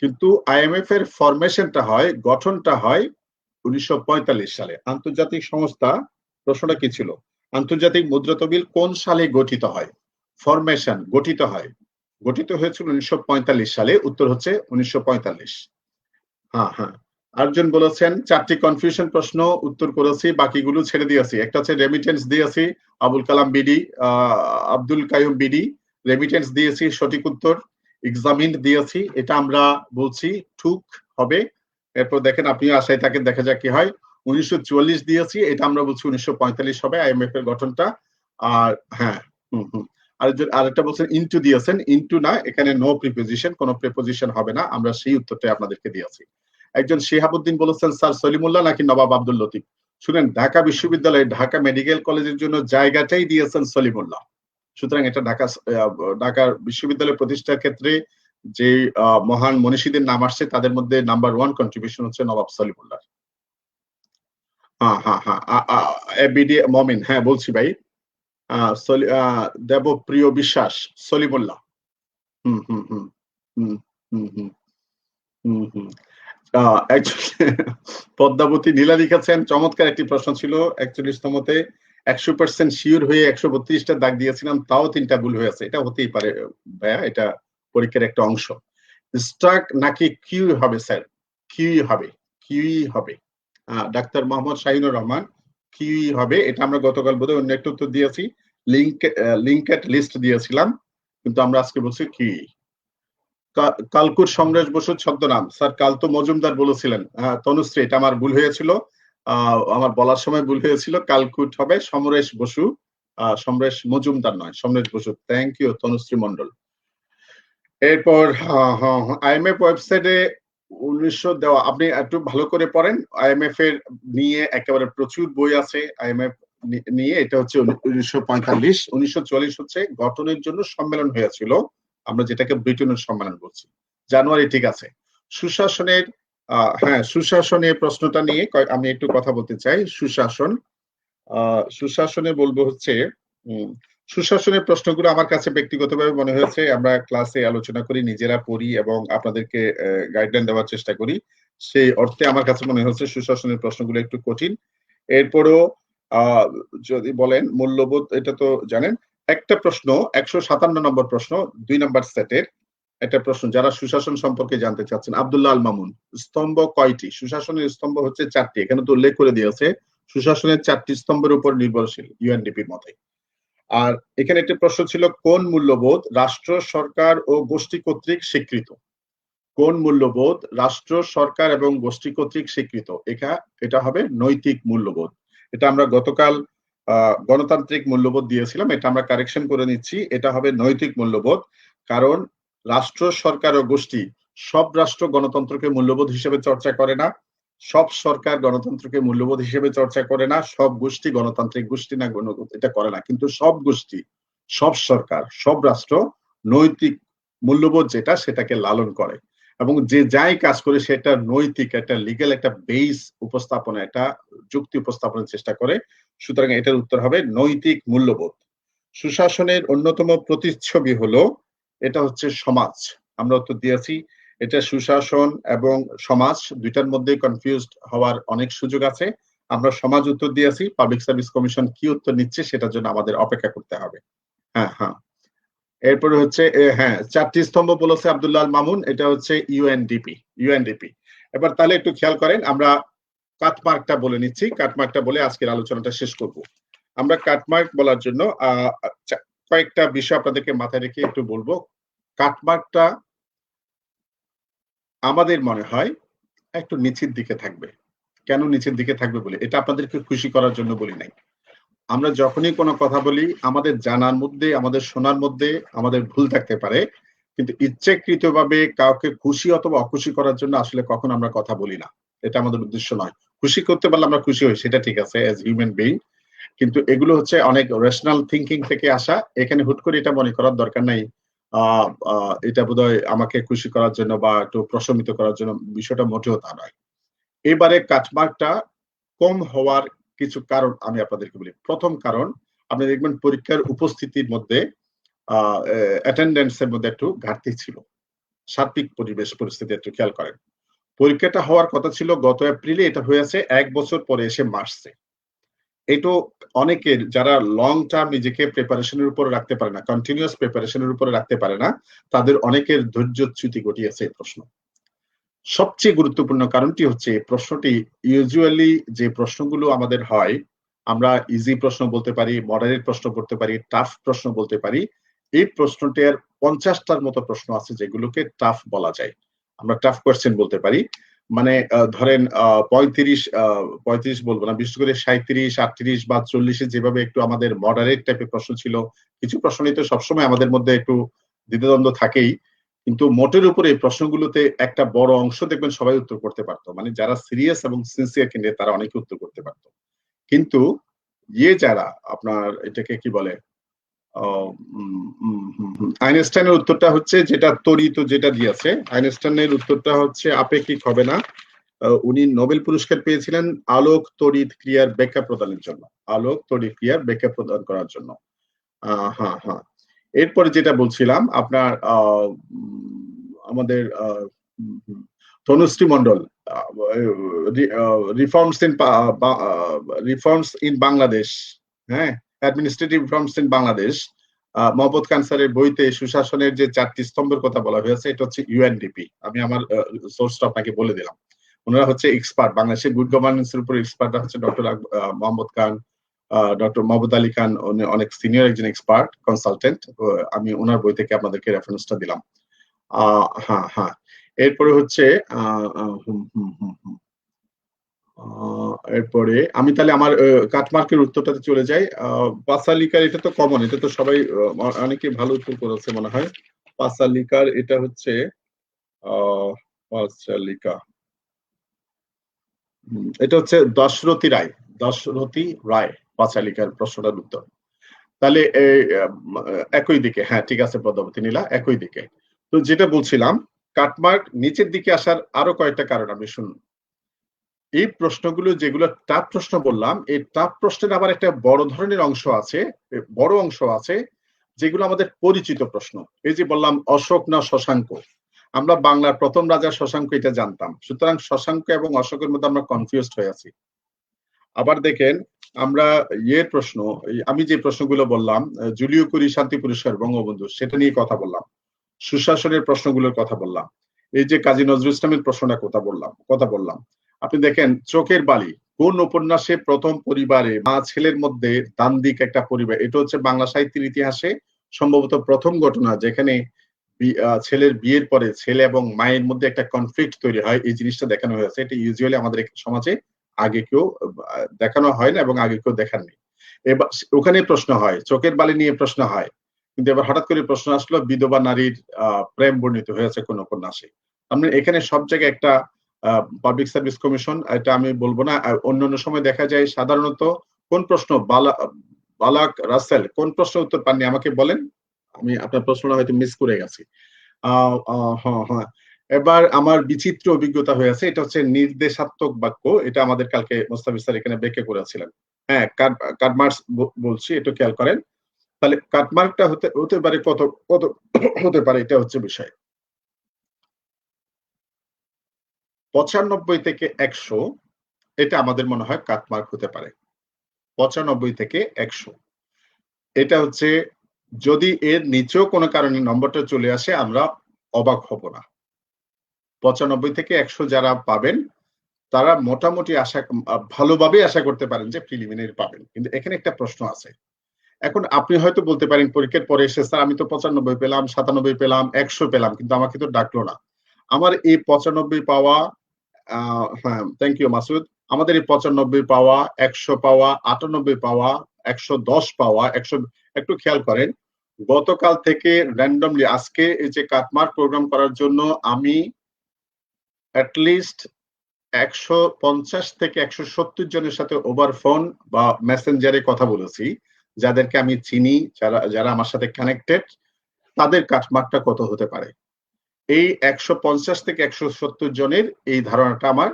কিন্তু আইএমএফ এর ফরমেশনটা হয়, গঠনটা হয় 1945 সালে। আন্তর্জাতিক সংস্থা, প্রশ্নটা কি ছিল? আন্তর্জাতিক মুদ্রা তহবিল কোন সালে গঠিত হয়? ফরমেশন গঠিত হয়, গঠিত হয়েছিল 1945 সালে। উত্তর হচ্ছে 1945। হ্যাঁ হ্যাঁ, আরেকজন বলেছেন 4টি কনফিউশন প্রশ্ন উত্তর করেছি, বাকিগুলো ছেড়ে দিয়েছি। একটা হচ্ছে রেমিটেন্স দিয়েছি, Abul Kalam BD, Abdul Kaiyum BD, remittance দিয়েছি সঠিক উত্তর। এক্সামিন দিয়েছি, এটা আমরা বলছি ঠুক হবে। এরপর দেখেন, আপনিও আশায় থাকেন, দেখা যাক কি হয়। 1944 দিয়েছি, এটা আমরা বলছি 1945 হবে আইএমএফ এর গঠনটা। আর হ্যাঁ, আরেকটা বলছেন ইনটু দিয়েছেন, ইনটু না, এখানে নো প্রিপোজিশন, কোনো প্রিপোজিশন হবে না, আমরা সেই উত্তরটাই আপনাদেরকে দিয়েছি। একজন শিহাবুদ্দিন বলেছেন স্যার সলিমুল্লাহ নাকি নবাব আব্দুল লতিফ। শুনেন, ঢাকা বিশ্ববিদ্যালয়ে ঢাকা মেডিকেল কলেজের জন্য জায়গাটাই দিয়েছেন সলিমুল্লাহ। সুতরাং এটা ঢাকা বিশ্ববিদ্যালয় প্রতিষ্ঠার ক্ষেত্রে যে মহান মনীষীদের নাম আসছে, তাদের মধ্যে নাম্বার 1 কন্ট্রিবিউশন হচ্ছে নবাব সলিমুল্লাহ। হ্যাঁ হ্যাঁ হ্যাঁ, এবিডি মমিন, হ্যাঁ বলছি ভাই। দেবপ্রিয় বিশ্বাস, সলিমুল্লাহ। হুম হুম হুম হুম হুম হুম হুম হুম। পদ্মাবতী নীলা লিখেছেন, চমৎকার একটি প্রশ্ন ছিল 41তমতে। 100% শিওর হয়ে 132টা দাগ দিয়েছিলাম, তাও 3টা ভুল হয়েছে। এটা হতেই পারে ভাইয়া, এটা পরীক্ষার একটা অংশ। স্ট্রাক নাকি কিউ হবে স্যার? কিউই হবে, কিউই হবে। ডাক্তার মোহাম্মদ শাহিনুর রহমান, কিউই হবে। এটা আমরা গতকাল বোধহয় অন্য একটা উত্তর দিয়েছি, লিঙ্কেট লিস্ট দিয়েছিলাম, কিন্তু আমরা আজকে বলছি কিউই। কালকুট সমরেশ বসু ছদ্মনাম স্যার, কাল তো মজুমদার বলেছিলেন। তনুশ্রী, এটা আমার ভুল হয়েছিল, আমার বলার সময় ভুল হয়েছিল। কালকুট হবে সমরেশ বসু, সমরেশ মজুমদার নয়, সমরেশ বসু। Thank you Tanushree Mondal. এরপর আইএমএফ ওয়েবসাইটে 1900 দেওয়া, আপনি একটু ভালো করে পড়েন। আইএমএফ এর নিয়ে একেবারে প্রচুর বই আছে আইএমএফ নিয়ে। এটা হচ্ছে 1945। 1944 হচ্ছে গঠনের জন্য সম্মেলন হয়েছিল, আমরা যেটাকে ব্রিটেনের সম্মেলন বলছি। জানুয়ারি, ঠিক আছে। সুশাসনের হ্যাঁ, সুশাসনের প্রশ্নটা নিয়ে আমি একটু কথা বলতে চাই। সুশাসনে বলবো হচ্ছে সুশাসনের প্রশ্নগুলো আমার কাছে ব্যক্তিগতভাবে মনে হয়েছে, আমরা ক্লাসে আলোচনা করি, নিজেরা পড়ি এবং আপনাদেরকে গাইডলাইন দেওয়ার চেষ্টা করি। সেই অর্থে আমার কাছে মনে হচ্ছে সুশাসনের প্রশ্নগুলো একটু কঠিন। এরপরও যদি বলেন মূল্যবোধ, এটা তো জানেন। একটা প্রশ্ন, 157 নম্বর প্রশ্ন, 2 নম্বর সেটের একটা প্রশ্ন, যারা সুশাসন সম্পর্কে জানতে চাচ্ছেন। আব্দুল্লাহ আল মামুন, স্তম্ভ কয়টি? সুশাসনের স্তম্ভ হচ্ছে 4টি, এখানে তো উল্লেখ করে দিয়েছে সুশাসনের 4টি স্তম্ভের উপর নির্ভরশীল, ইউএনডিপির মতে। আর এখানে একটি প্রশ্ন ছিল, কোন মূল্যবোধ রাষ্ট্র, সরকার ও গোষ্ঠী কর্তৃক স্বীকৃত? কোন মূল্যবোধ রাষ্ট্র, সরকার এবং গোষ্ঠী কর্তৃক স্বীকৃত? এটা হবে নৈতিক মূল্যবোধ। এটা আমরা গতকাল গণতান্ত্রিক মূল্যবোধ দিয়েছিলাম, এটা আমরা কারেকশন করে নিচ্ছি, এটা হবে নৈতিক মূল্যবোধ। কারণ রাষ্ট্র, সরকার ও গোষ্ঠী, সব রাষ্ট্র গণতন্ত্রকে মূল্যবোধ হিসেবে চর্চা করে না, সব সরকার গণতন্ত্রকে মূল্যবোধ হিসেবে চর্চা করে না, সব গোষ্ঠী গণতান্ত্রিক গোষ্ঠী না এটা করে না। কিন্তু সব গোষ্ঠী, সব সরকার, সব রাষ্ট্র নৈতিক মূল্যবোধ যেটা, সেটাকে লালন করে এবং যে যাই কাজ করে সেটা নৈতিক, একটা লিগ্যাল একটা বেস উপস্থাপনা, একটা যুক্তি উপস্থাপনের চেষ্টা করে। সুতরাং এটার উত্তর হবে নৈতিক মূল্যবোধ। সুশাসনের অন্যতম প্রতিচ্ছবি হলো, এটা হচ্ছে সমাজ। আমরা উত্তর দিয়েছি, এটা সুশাসন এবং সমাজ দুইটার মধ্যে কনফিউজড হওয়ার অনেক সুযোগ আছে। আমরা সমাজ উত্তর দিয়েছি, পাবলিক সার্ভিস কমিশন কি উত্তর নিচ্ছে সেটার জন্য আমাদের অপেক্ষা করতে হবে। হ্যাঁ হ্যাঁ, এরপরে হচ্ছে হ্যাঁ, 4টি স্তম্ভ বলেছে আব্দুল্লাহ আল মামুন, এটা হচ্ছে ইউএনডিপি। এবার তাহলে একটু খেয়াল করেন, আমরা কাটমার্কটা বলে নিচ্ছি, কাটমার্কটা বলে আজকের আলোচনাটা শেষ করব। আমরা কাটমার্ক বলার জন্য কয়েকটা বিষয় আপনাদেরকে মাথায় রেখে একটু বলবো। কাটমার্কটা আমাদের মনে হয় একটু নিচের দিকে থাকবে। কেন নিচের দিকে থাকবে বলে? এটা আপনাদেরকে খুশি করার জন্য বলি নাই। আমরা যখনই কোনো কথা বলি, আমাদের জানার মধ্যে, আমাদের শোনার মধ্যে আমাদের ভুল থাকতে পারে, কিন্তু ইচ্ছাকৃতভাবে কাউকে খুশি অথবা অখুশি করার জন্য আসলে কখনো আমরা কথা বলি না। এটা আমাদের উদ্দেশ্য নয়। খুশি করতে পারলে আমরা খুশি হই, সেটা ঠিক আছে অ্যাজ হিউম্যান বিইং। কিন্তু এগুলো হচ্ছে অনেক রেশনাল থিংকিং থেকে আসা। এখানে হুট করে এটা মনে করার দরকার নাই এটা বোধহয় আমাকে খুশি করার জন্য বা একটু প্রশমিত করার জন্য, বিষয়টা মোটেও তা নয়। এবারে কাটমার্কটা কম হওয়ার কিছু কারণ আমি আপনাদেরকে বলি। প্রথম কারণ, আপনি দেখবেন পরীক্ষার উপস্থিতির মধ্যে অ্যাটেন্ডেন্সের মধ্যে একটু ঘাটতি ছিল। সার্বিক পরিবেশ পরিস্থিতি একটু খেয়াল করেন। পরীক্ষাটা হওয়ার কথা ছিল গত এপ্রিলে, এটা হয়েছে ১ বছর পরে এসে মার্চে। এটো অনেকের যারা লং টার্ম নিজেকে প্রিপারেশন এর উপর রাখতে পারে না, কন্টিনিউয়াস প্রিপারেশন এর উপর রাখতে পারে না, তাদের অনেকের ধৈর্যচ্যুতি ঘটিয়েছে এই প্রশ্ন। সবচেয়ে গুরুত্বপূর্ণ কারণটি হচ্ছে এই প্রশ্নটি ইউজুয়ালি যে প্রশ্নগুলো আমাদের হয়, আমরা ইজি প্রশ্ন বলতে পারি, মডারেট প্রশ্ন বলতে পারি, টাফ প্রশ্ন বলতে পারি। এই প্রশ্নটার ৫০ টার মতো প্রশ্ন আছে যেগুলোকে টাফ বলা যায়। আমরা টাফ কোয়েশ্চেন বলতে পারি। মানে ধরেন ৩৫ বলব না, বিশেষ করে ৩৭, ৩৮ বা ৪০ এ যেভাবে একটু আমাদের মডারেট টাইপের প্রশ্ন ছিল। কিছু প্রশ্ন নিয়ে তো সবসময় আমাদের মধ্যে একটু দ্বিধাদ্বন্দ্ব থাকেই। কিন্তু মোটের উপরে এই প্রশ্নগুলোতে একটা বড় অংশ দেখবেন সবাই উত্তর করতে পারত। মানে যারা সিরিয়াস এবং সিনসিয়ার ক্যান্ডিডেট তারা অনেকে উত্তর করতে পারত। কিন্তু যারা আপনার এটাকে কি বলে? আ উম উম হুম, হুম। আইনস্টাইনের উত্তরটা হচ্ছে যেটা ত্বরিত যেটা দিয়েছে, আইনস্টাইনের উত্তরটা হচ্ছে আপেক্ষিক হবে না। উনি নোবেল পুরস্কার পেয়েছিলেন আলোক তড়িৎ ক্রিয়ার ব্যাখ্যা প্রদানের জন্য। আলোক তড়িৎ ক্রিয়ার ব্যাখ্যা প্রদান করার জন্য। হ্যাঁ, হ্যাঁ। এরপরে যেটা বলছিলাম আপনার আমাদের Tanushree Mondal reforms in reforms in Bangladesh, হ্যাঁ, administrative reforms in Bangladesh, Mohammad Khan স্যারের বইতে সুশাসনের যে ৪টি স্তম্ভের কথা বলা হয়েছে এটা হচ্ছে ইউএনডিপি। আমি আমার সোর্সটা আপনাকে বলে দিলাম। ওনারা হচ্ছে এক্সপার্ট, বাংলাদেশের গুড গভর্নেন্স এর উপর এক্সপার্টরা হচ্ছে ডক্টর মোহাম্মদ খান, ডক্টর মাহবুব আলী খান, উনি অনেক সিনিয়র একজন এক্সপার্ট কনসালটেন্ট। আমি ওনার বই থেকে আপনাদেরকে রেফারেন্সটা দিলাম। হ্যাঁ, হ্যাঁ। এরপরে হচ্ছে এরপরে আমি তাহলে আমার কাটমার্কের উত্তরটাতে চলে যাই। পাসালিকার এটা তো কমন, এটা তো সবাই অনেকে ভালো উত্তর করেছে মনে হয়। পাসালিকার এটা হচ্ছে পাসালিকা, এটা হচ্ছে দশরথী রায়, দশরথী রায় পাঁচালিকার প্রশ্নটার উত্তর। তাহলে একই দিকে, হ্যাঁ ঠিক আছে পদ্মাবতী নীলা, একই দিকে। তো যেটা বলছিলাম, কাটমার্ক নিচের দিকে আসার আরো কয়েকটা কারণ আপনি শুনুন। এই প্রশ্নগুলো যেগুলো টাফ প্রশ্ন বললাম, এই টাফ প্রশ্নের আবার একটা বড় ধরনের অংশ আছে, বড় অংশ আছে যেগুলো আমাদের পরিচিত প্রশ্ন। এই যে বললাম অশোক না শশাঙ্ক, আমরা বাংলার প্রথম রাজা শশাঙ্ক এটা জানতাম, সুতরাং শশাঙ্ক এবং অশোকের মধ্যে আমরা কনফিউজড হয়ে আছি। আবার দেখেন আমরা প্রশ্ন, আমি যে প্রশ্নগুলো বললাম, জুলিও কুরি শান্তি পুরস্কার বঙ্গবন্ধু সেটা নিয়ে কথা বললাম, সুশাসনের প্রশ্নগুলোর কথা বললাম, এই যে কাজী নজরুল ইসলামের প্রশ্নটা কথা বললাম। আপনি দেখেন চোখের বালি কোন উপন্যাসে প্রথম পরিবারে মা ছেলের মধ্যে দ্বান্দ্বিক একটা পরিবার, এটা হচ্ছে বাংলা সাহিত্যের ইতিহাসে সম্ভবত প্রথম ঘটনা যেখানে ছেলের বিয়ের পরে ছেলে এবং মায়ের মধ্যে একটা কনফ্লিক্ট তৈরি হয়, এই জিনিসটা দেখানো হয়েছে। এটা ইউজুয়ালি আমাদের সমাজে আগে কেউ দেখানো হয় না এবং আগে কেউ দেখাননি। এবার ওখানে প্রশ্ন হয়, চোখের বালি নিয়ে প্রশ্ন হয়, কিন্তু এবার হঠাৎ করে প্রশ্ন আসলো বিধবা নারীর প্রেম বর্ণিত হয়েছে কোন উপন্যাসে। আমরা এখানে সব জায়গায় একটা পাবলিক সার্ভিস কমিশন, এটা আমি বলবো না। অন্যান্য সময় দেখা যায় সাধারণত কোন প্রশ্ন বালাক রাসেল কোন প্রশ্নের উত্তর পাননি আমাকে বলেন, আমি আপনার প্রশ্নটা হয়তো মিস করে গেছি। হ্যাঁ, এবার আমার বিচিত্র অভিজ্ঞতা হয়েছে, এটা হচ্ছে নির্দেশাত্মক বাক্য, এটা আমাদের কালকে মোস্তাফিজ স্যার এখানে ব্যাখ্যা করেছিলেন। হ্যাঁ, কাটমার্কস বলছি, একটু খেয়াল করেন। তাহলে কাটমার্কটা হতে পারে কত কত হতে পারে, এটা হচ্ছে বিষয়। ৯৫ থেকে ১০০ এটা আমাদের মনে হয় কাটমার্ক হতে পারে। ৯৫ থেকে ১০০ এটা হচ্ছে, যদি এর নিচেও কোনো কারণে নম্বরটা চলে আসে আমরা অবাক হব না। ৯৫ থেকে ১০০ যারা পাবেন তারা মোটামুটি ভালোভাবে আশা করতে পারেন যে প্রিলিমিনারি পাবেন। কিন্তু এখানে একটা প্রশ্ন আছে। এখন আপনি হয়তো বলতে পারেন পরীক্ষার পরে এসে, স্যার আমি তো ৯৫ পেলাম, ৯৭ পেলাম, ১০০ পেলাম, কিন্তু আমাকে তো ডাকলো না। আমার এই ৯৫ পাওয়া, হ্যাঁ থ্যাংক ইউ মাসুদ, আমাদের এই ৯৫ পাওয়া, ১০০ পাওয়া, ৯৮ পাওয়া, ১১০ পাওয়া, ১০০, একটু খেয়াল করেন গতকাল থেকে র্যান্ডমলি আজকে এই যে কাটমার্ক প্রোগ্রাম করার জন্য আমি অ্যাটলিস্ট ১৫০ থেকে ১৭০ জনের সাথে ওভার ফোন বা মেসেঞ্জারে কথা বলেছি, যাদেরকে আমি চিনি, যারা আমার সাথে কানেক্টেড, তাদের কাটমার্কটা কত হতে পারে। এই ১৫০ থেকে ১৭০ জনের এই ধারণাটা আমার,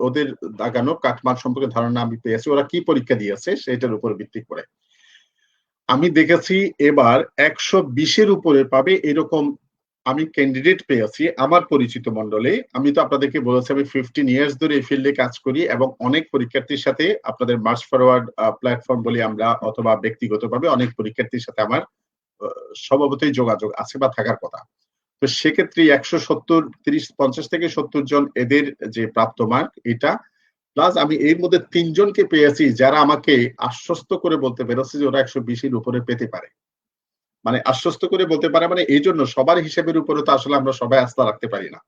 ওদের দাগানো কাটমার্ক সম্পর্কে ধারণা আমি পেয়েছি, ওরা কি পরীক্ষা দিয়েছে সেটার উপর ভিত্তি করে। আমি দেখেছি এবার 120-এর উপরে পাবে এরকম আমি ক্যান্ডিডেট পেয়েছি আমার পরিচিত মন্ডলে। আমি তো আপনাদেরকে বলেছি আমি 15 ইয়ার্স ধরে এই ফিল্ডে কাজ করি এবং অনেক পরীক্ষার্থীর সাথে আপনাদের মার্চ ফরওয়ার্ড প্ল্যাটফর্ম বলি আমরা, অথবা ব্যক্তিগতভাবে অনেক পরীক্ষার্থীর সাথে আমার স্বভাবতই যোগাযোগ আছে বা থাকার কথা। তো সেক্ষেত্রে 170, 30, 50 থেকে 70 জন এদের যে প্রাপ্ত মার্ক এটা, প্লাস আমি এর মধ্যে 3 জনকে পেয়েছি যারা আমাকে আশ্বস্ত করে বলতে পেরেছে যে ওরা 120-এর উপরে পেতে পারে। মানে আশ্বস্ত করে বলতে পারে মানে এই জন্য সবার হিসেবের উপরে তো আসলে আমরা সবাই আস্থা রাখতে পারি না।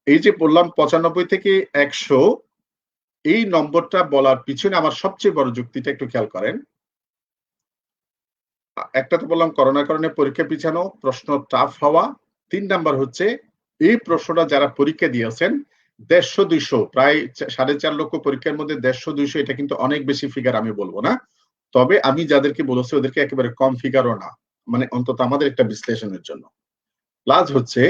এই যে বললাম 95 থেকে 100, এই নম্বরটা বলার পিছনে আমার সবচেয়ে বড় যুক্তিটা একটু খেয়াল করেন। একটা তো বললাম করোনার কারণে পরীক্ষা পিছানো, প্রশ্ন টাফ হওয়া। 3 নাম্বার হচ্ছে এই প্রশ্নটা যারা পরীক্ষা দিয়েছেন 150-200, প্রায় 4.5 লক্ষ পরীক্ষার মধ্যে 150-200 এটা কিন্তু অনেক বেশি ফিগার আমি বলবো না। তবে আমি যাদেরকে বলেছি ওদেরকে একেবারে কম ফিগারও না, মানে অন্তত আমাদের একটা বিশ্লেষণের জন্য। প্লাস হচ্ছে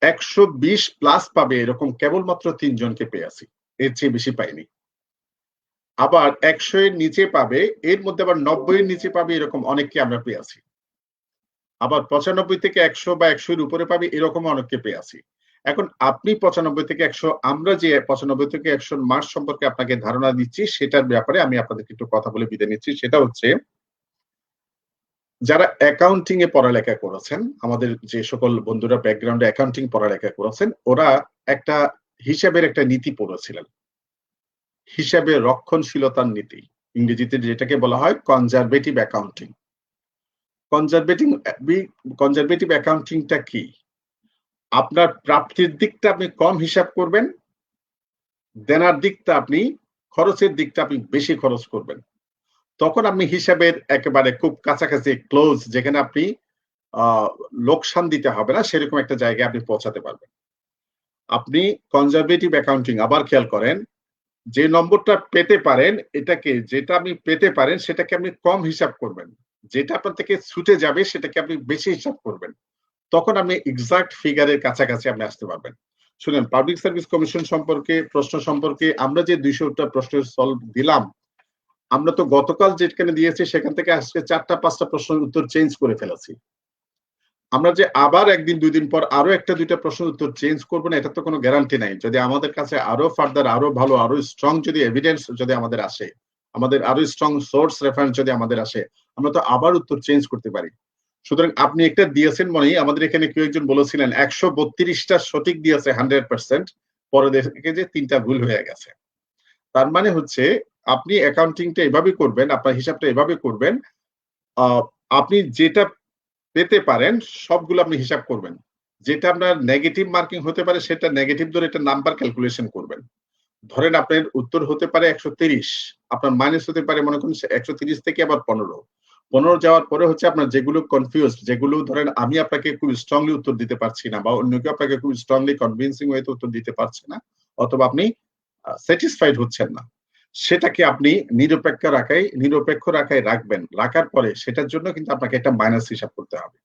120 প্লাস পাবে এরকম কেবলমাত্র 3 জনকে পেয়েছি, এর চেয়ে বেশি পাইনি। আবার 100 এর নিচে পাবে, এর মধ্যে আবার 90 এর নিচে পাবে এরকম অনেককে আমরা পেয়েছি। আবার 95 থেকে 100 বা 100 এর উপরে পাবে এরকম অনেককে পেয়েছি। এখন আপনি 95 থেকে 100, আমরা যে 95 থেকে 100 মার্কস সম্পর্কে আপনাকে ধারণা দিচ্ছি সেটার ব্যাপারে আমি আপনাদেরকে একটু কথা বলে বিদায় নিচ্ছি। সেটা হচ্ছে যারা অ্যাকাউন্টিং এ পড়ালেখা করেছেন, আমাদের যে সকল বন্ধুরা ব্যাকগ্রাউন্ডে অ্যাকাউন্টিং পড়ালেখা করেছেন, ওরা একটা হিসাবের একটা নীতি পড়েছিলেন। হিসাবে রক্ষণশীলতার নীতি। ইংরেজিতে যেটাকে বলা হয় কনজারভেটিভ অ্যাকাউন্টিং। কনজারভেটিভ অ্যাকাউন্টিংটা কি? আপনার প্রাপ্তির দিকটা আপনি কম হিসাব করবেন, দেনার দিকটা আপনি, খরচের দিকটা আপনি বেশি খরচ করবেন। তখন আপনি হিসাবের একেবারে খুব কাছাকাছি ক্লোজ, যেখানে আপনি লোকসান দিতে হবে না সেরকম একটা জায়গায় আপনি পৌঁছাতে পারবেন। আপনি কনজারভেটিভ অ্যাকাউন্টিং আবার খেয়াল করেন, যে নম্বরটা পেতে পারেন এটাকে, যেটা আপনি পেতে পারেন সেটাকে আপনি কম হিসাব করবেন, যেটা আপনার থেকে ছুটে যাবে সেটাকে আপনি বেশি হিসাব করবেন। তখন আপনি এক্সাক্ট ফিগারের কাছাকাছি আপনি আসতে পারবেন। শুনেন, পাবলিক সার্ভিস কমিশন সম্পর্কে প্রশ্ন সম্পর্কে আমরা যে 200টা প্রশ্নের সলভ দিলাম, আমরা তো গতকাল যেখানে দিয়েছি সেখান থেকে আজকে 4টা-5টা প্রশ্নের উত্তর চেঞ্জ করে ফেলেছি। আমরা যে আবার একদিন 2 দিন পর আরো 1টা-2টা প্রশ্নের উত্তর চেঞ্জ করব না, এটা তো কোনো গ্যারান্টি নাই। যদি আমাদের কাছে আরো ফার্দার, আরো ভালো, আরো স্ট্রং যদি এভিডেন্স যদি আমাদের আসে, আমাদের আরো স্ট্রং সোর্স রেফারেন্স যদি আমাদের আসে, আমরা তো আবার উত্তর চেঞ্জ করতে পারি। সুতরাং আপনি একটা দিয়েছেন মনেই, আমাদের এখানে কেউ একজন বলেছিলেন 132টা সঠিক দিয়েছে 100%, পরে দেখে যে 3টা ভুল হয়ে গেছে। তার মানে হচ্ছে আপনি অ্যাকাউন্টিংটা এভাবে করবেন, আপনার হিসাবটা এভাবে করবেন, আপনি যেটা পেতে পারেন সবগুলো আপনি হিসাব করবেন। যেটা আপনার নেগেটিভ মার্কিং হতে পারে সেটা নেগেটিভ ধরে একটা নাম্বার ক্যালকুলেশন করবেন। ধরেন আপনার উত্তর হতে পারে 130, আপনার মাইনাস হতে পারে মনে করুন 130 থেকে আবার 15। 15 যাওয়ার পরে হচ্ছে আপনার যেগুলো কনফিউজড, যেগুলো ধরেন আমি আপনাকে খুব স্ট্রংলি উত্তর দিতে পারছি না বা অন্য কেউ আপনাকে খুব স্ট্রংলি কনভিন্সিং ওয়েতে উত্তর দিতে পারছে না, অথবা আপনি স্যাটিসফাইড হচ্ছেন না, সেটাকে আপনি নিরপেক্ষ রাখায় রাখবেন। রাখার পরে সেটার জন্য কিন্তু আপনাকে একটা মাইনাস হিসাব করতে হবে।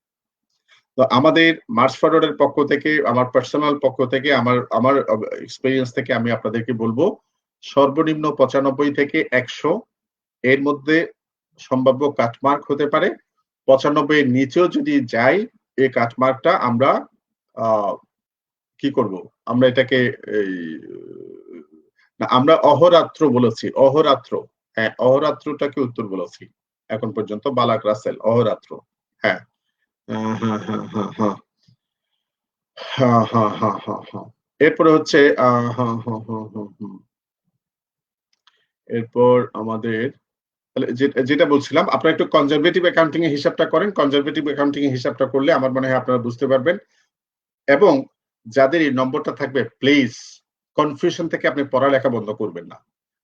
তো আমাদের মার্চ ফরওয়ার্ডের পক্ষ থেকে, আমার পার্সোনাল পক্ষ থেকে, আমার এক্সপেরিয়েন্স থেকে আমি আপনাদেরকে বলবো সর্বনিম্ন 95 থেকে 100 এর মধ্যে সম্ভাব্য কাটমার্ক হতে পারে। 95 এর নিচেও যদি যাই, এই কাটমার্কটা আমরা কি করব? আমরা এটাকে এই না, আমরা অহোরাত্র বলেছি। অহোরাত্র। হ্যাঁ, অহোরাত্রটাকে উত্তর বলেছি। এখন পর্যন্ত বালাক রাসেল অহোরাত্র। হ্যাঁ। হ্যাঁ, হ্যাঁ, হ্যাঁ, হ্যাঁ, হ্যাঁ। হ্যাঁ, হ্যাঁ, হ্যাঁ, হ্যাঁ, হ্যাঁ। এরপরে হচ্ছে হ্যাঁ, হ্যাঁ, হ্যাঁ, হ্যাঁ, হ্যাঁ। এরপর আমাদের যেটা বলছিলাম, আপনারা একটু কনজারভেটিভ অ্যাকাউন্টিং এর হিসাবটা করেন। কনজারভেটিভ অ্যাকাউন্টিং এর হিসাবটা করলে আমার মনে হয় আপনারা বুঝতে পারবেন। এবং যাদের এই নম্বরটা থাকবে, প্লিজ কনফিউশন থেকে আপনি পড়ালেখা বন্ধ করবেন না।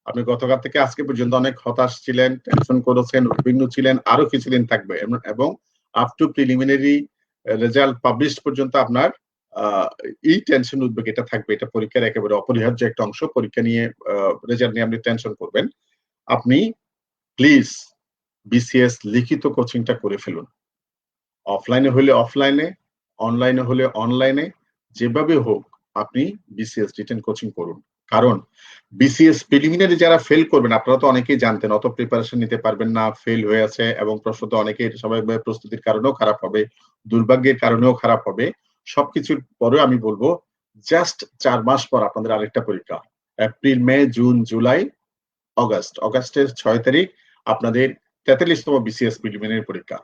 আপনি গতকাল থেকে আজকে পর্যন্ত অনেক হতাশ ছিলেন, টেনশন করেছেন, উদ্বিগ্ন ছিলেন, আরো কিছুদিন থাকবে এবং up to preliminary result published পর্যন্ত আপনার এই টেনশন উদ্বেগ এটা থাকবে। এটা পরীক্ষার একেবারে অপরিহার্য একটা অংশ। পরীক্ষা নিয়ে রেজাল্ট নিয়ে আপনি টেনশন করবেন। আপনি প্লিজ বিসিএস লিখিত কোচিংটা করে ফেলুন। অফলাইনে হলে অফলাইনে, অনলাইনে হলে অনলাইনে, যেভাবে হোক আপনি বিসিএস রিটেন কোচিং করুন। কারণ বিসিএস প্রিলিমিনারি যারা ফেল করবেন, আপনারা তো অনেকেই জানতেন, অত প্রিপারেশন নিতে পারবেন না, ফেল হয়ে আছে এবং প্রশ্ন তো অনেকেই স্বাভাবিকভাবে প্রস্তুতির কারণেও খারাপ হবে, দুর্ভাগ্যের কারণেও খারাপ হবে। সবকিছুর পরেও আমি বলবো জাস্ট ৪ মাস পর আপনাদের আরেকটা পরীক্ষা। এপ্রিল, মে, জুন, জুলাই, অগাস্ট। অগাস্টের ৬ তারিখ আপনাদের ৪৩তম বিসিএস প্রিলিমিনারি পরীক্ষা।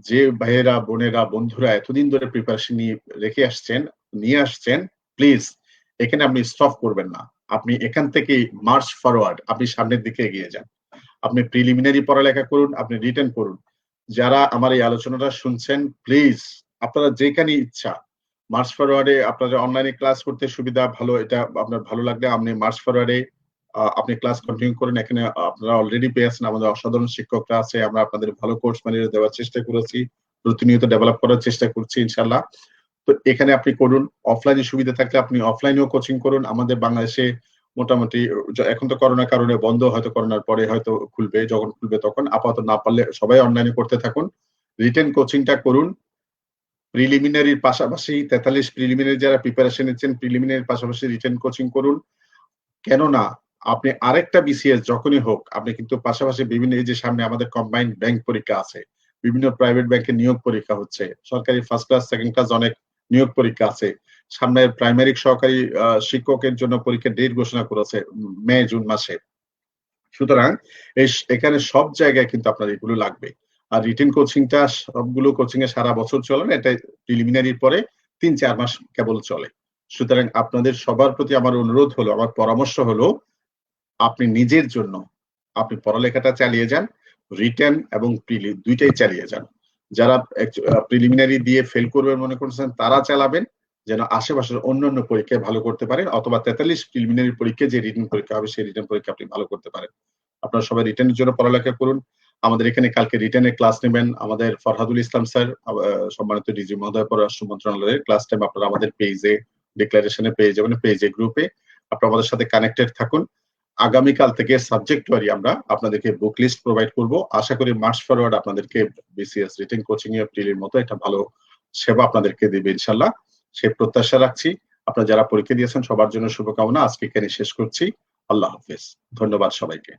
যে ভাইয়েরা, বোনেরা, বন্ধুরা এতদিন ধরে প্রিপারেশন নিয়ে আসছেন, প্লিজ এখানে আপনি স্টপ করবেন না। আপনি এখান থেকেই মার্চ ফরওয়ার্ড, আপনি সামনের দিকে এগিয়ে যান। আপনি প্রিলিমিনারি পড়ালেখা করুন, আপনি রিটেন পড়ুন। যারা আমার এই আলোচনাটা শুনছেন, প্লিজ আপনারা যেখানে ইচ্ছা মার্চ ফরওয়ার্ডে আপনাদের অনলাইনে ক্লাস করতে সুবিধা, ভালো, এটা আপনার ভালো লাগলে আপনি মার্চ ফরওয়ার্ডে আপনি ক্লাস কন্টিনিউ করেন। এখানে আপনারা অলরেডি পেয়েছেন, আমাদের অসাধারণ শিক্ষকরা আছে। আমরা আপনাদের ভালো কোর্স ম্যাটেরিয়াল দেওয়ার চেষ্টা করেছি, প্রতিনিয়ত ডেভেলপ করার চেষ্টা করছি ইনশাআল্লাহ। তো এখানে আপনি করুন। অফলাইনে সুবিধা থাকলে আপনি অফলাইনেও কোচিং করুন। আমাদের বাংলাদেশে মোটামুটি এখন তো করোনার কারণে বন্ধ, হয়তো করোনার পরে হয়তো খুলবে, যখন খুলবে তখন। আপাতত না পারলে সবাই অনলাইনে করতে থাকুন। রিটেন কোচিংটা করুন। প্রিলিমিনারির পাশাপাশি ৪৩ প্রিলিমিনারি যারা প্রিপারেশন নিচ্ছেন, প্রিলিমিনারির পাশাপাশি রিটেন কোচিং করুন। কেননা আপনি আরেকটা বিসিএস যখনই হোক, আপনি কিন্তু পাশাপাশি বিভিন্ন, এই যে সামনে আমাদের কম্বাইন্ড ব্যাংক পরীক্ষা আছে, বিভিন্ন প্রাইভেট ব্যাংকে নিয়োগ পরীক্ষা হচ্ছে, সরকারি ফার্স্ট ক্লাস, সেকেন্ড ক্লাস অনেক নিয়োগ পরীক্ষা আছে। সামনে প্রাইমারি সহকারী শিক্ষকের জন্য পরীক্ষার ডেট ঘোষণা করেছে মে, জুন মাসে। সুতরাং এখানে সব জায়গায় কিন্তু আপনার এগুলো লাগবে। আর রিটেন কোচিংটা সবগুলো কোচিং এ সারা বছর চলে না, এটা প্রিলিমিনারির পরে ৩-৪ মাস কেবল চলে। সুতরাং আপনাদের সবার প্রতি আমার অনুরোধ হলো, আমার পরামর্শ হলো, আপনি নিজের জন্য আপনি পড়ালেখাটা চালিয়ে যান। রিটেন এবং প্রিলি দুইটাই চালিয়ে যান। যারা প্রিলিমিনারি দিয়ে ফেল করবেন মনে করছেন, তারা চালাবেন যেন আশেপাশের অন্যান্য পরীক্ষায় ভালো করতে পারেন, অথবা ৪৩ প্রিলিমিনারি পরীক্ষায় যে রিটেন পরীক্ষা হবে সেই রিটেন পরীক্ষা আপনি ভালো করতে পারেন। আপনারা সবাই রিটেনের জন্য পড়ালেখা করুন। আমাদের এখানে কালকে রিটেনের ক্লাস নেবেন আমাদের ফরহাদুল ইসলাম স্যার, সম্মানিত ডিজি মহোদয়, পররাষ্ট্র মন্ত্রণালয়ের। ক্লাস টাইম আপনারা আমাদের পেজে, ডিক্লারেশনে পেয়ে যাবেন, পেজে, গ্রুপে। আপনারা আমাদের সাথে কানেক্টেড থাকুন। আগামীকাল থেকে সাবজেক্ট ওয়ারি আমরা আপনাদেরকে বুক লিস্ট প্রোভাইড করব। আশা করি মার্চ ফরওয়ার্ড আপনাদেরকে বিসিএস রিটেন কোচিং এ প্রিলির মতো একটা ভালো সেবা আপনাদেরকে দেবে ইনশাআল্লাহ। সেই প্রত্যাশা রাখছি। আপনারা যারা পরীক্ষা দিয়েছেন সবার জন্য শুভকামনা। আজকে এখানে শেষ করছি। আল্লাহ হাফেজ। ধন্যবাদ সবাইকে।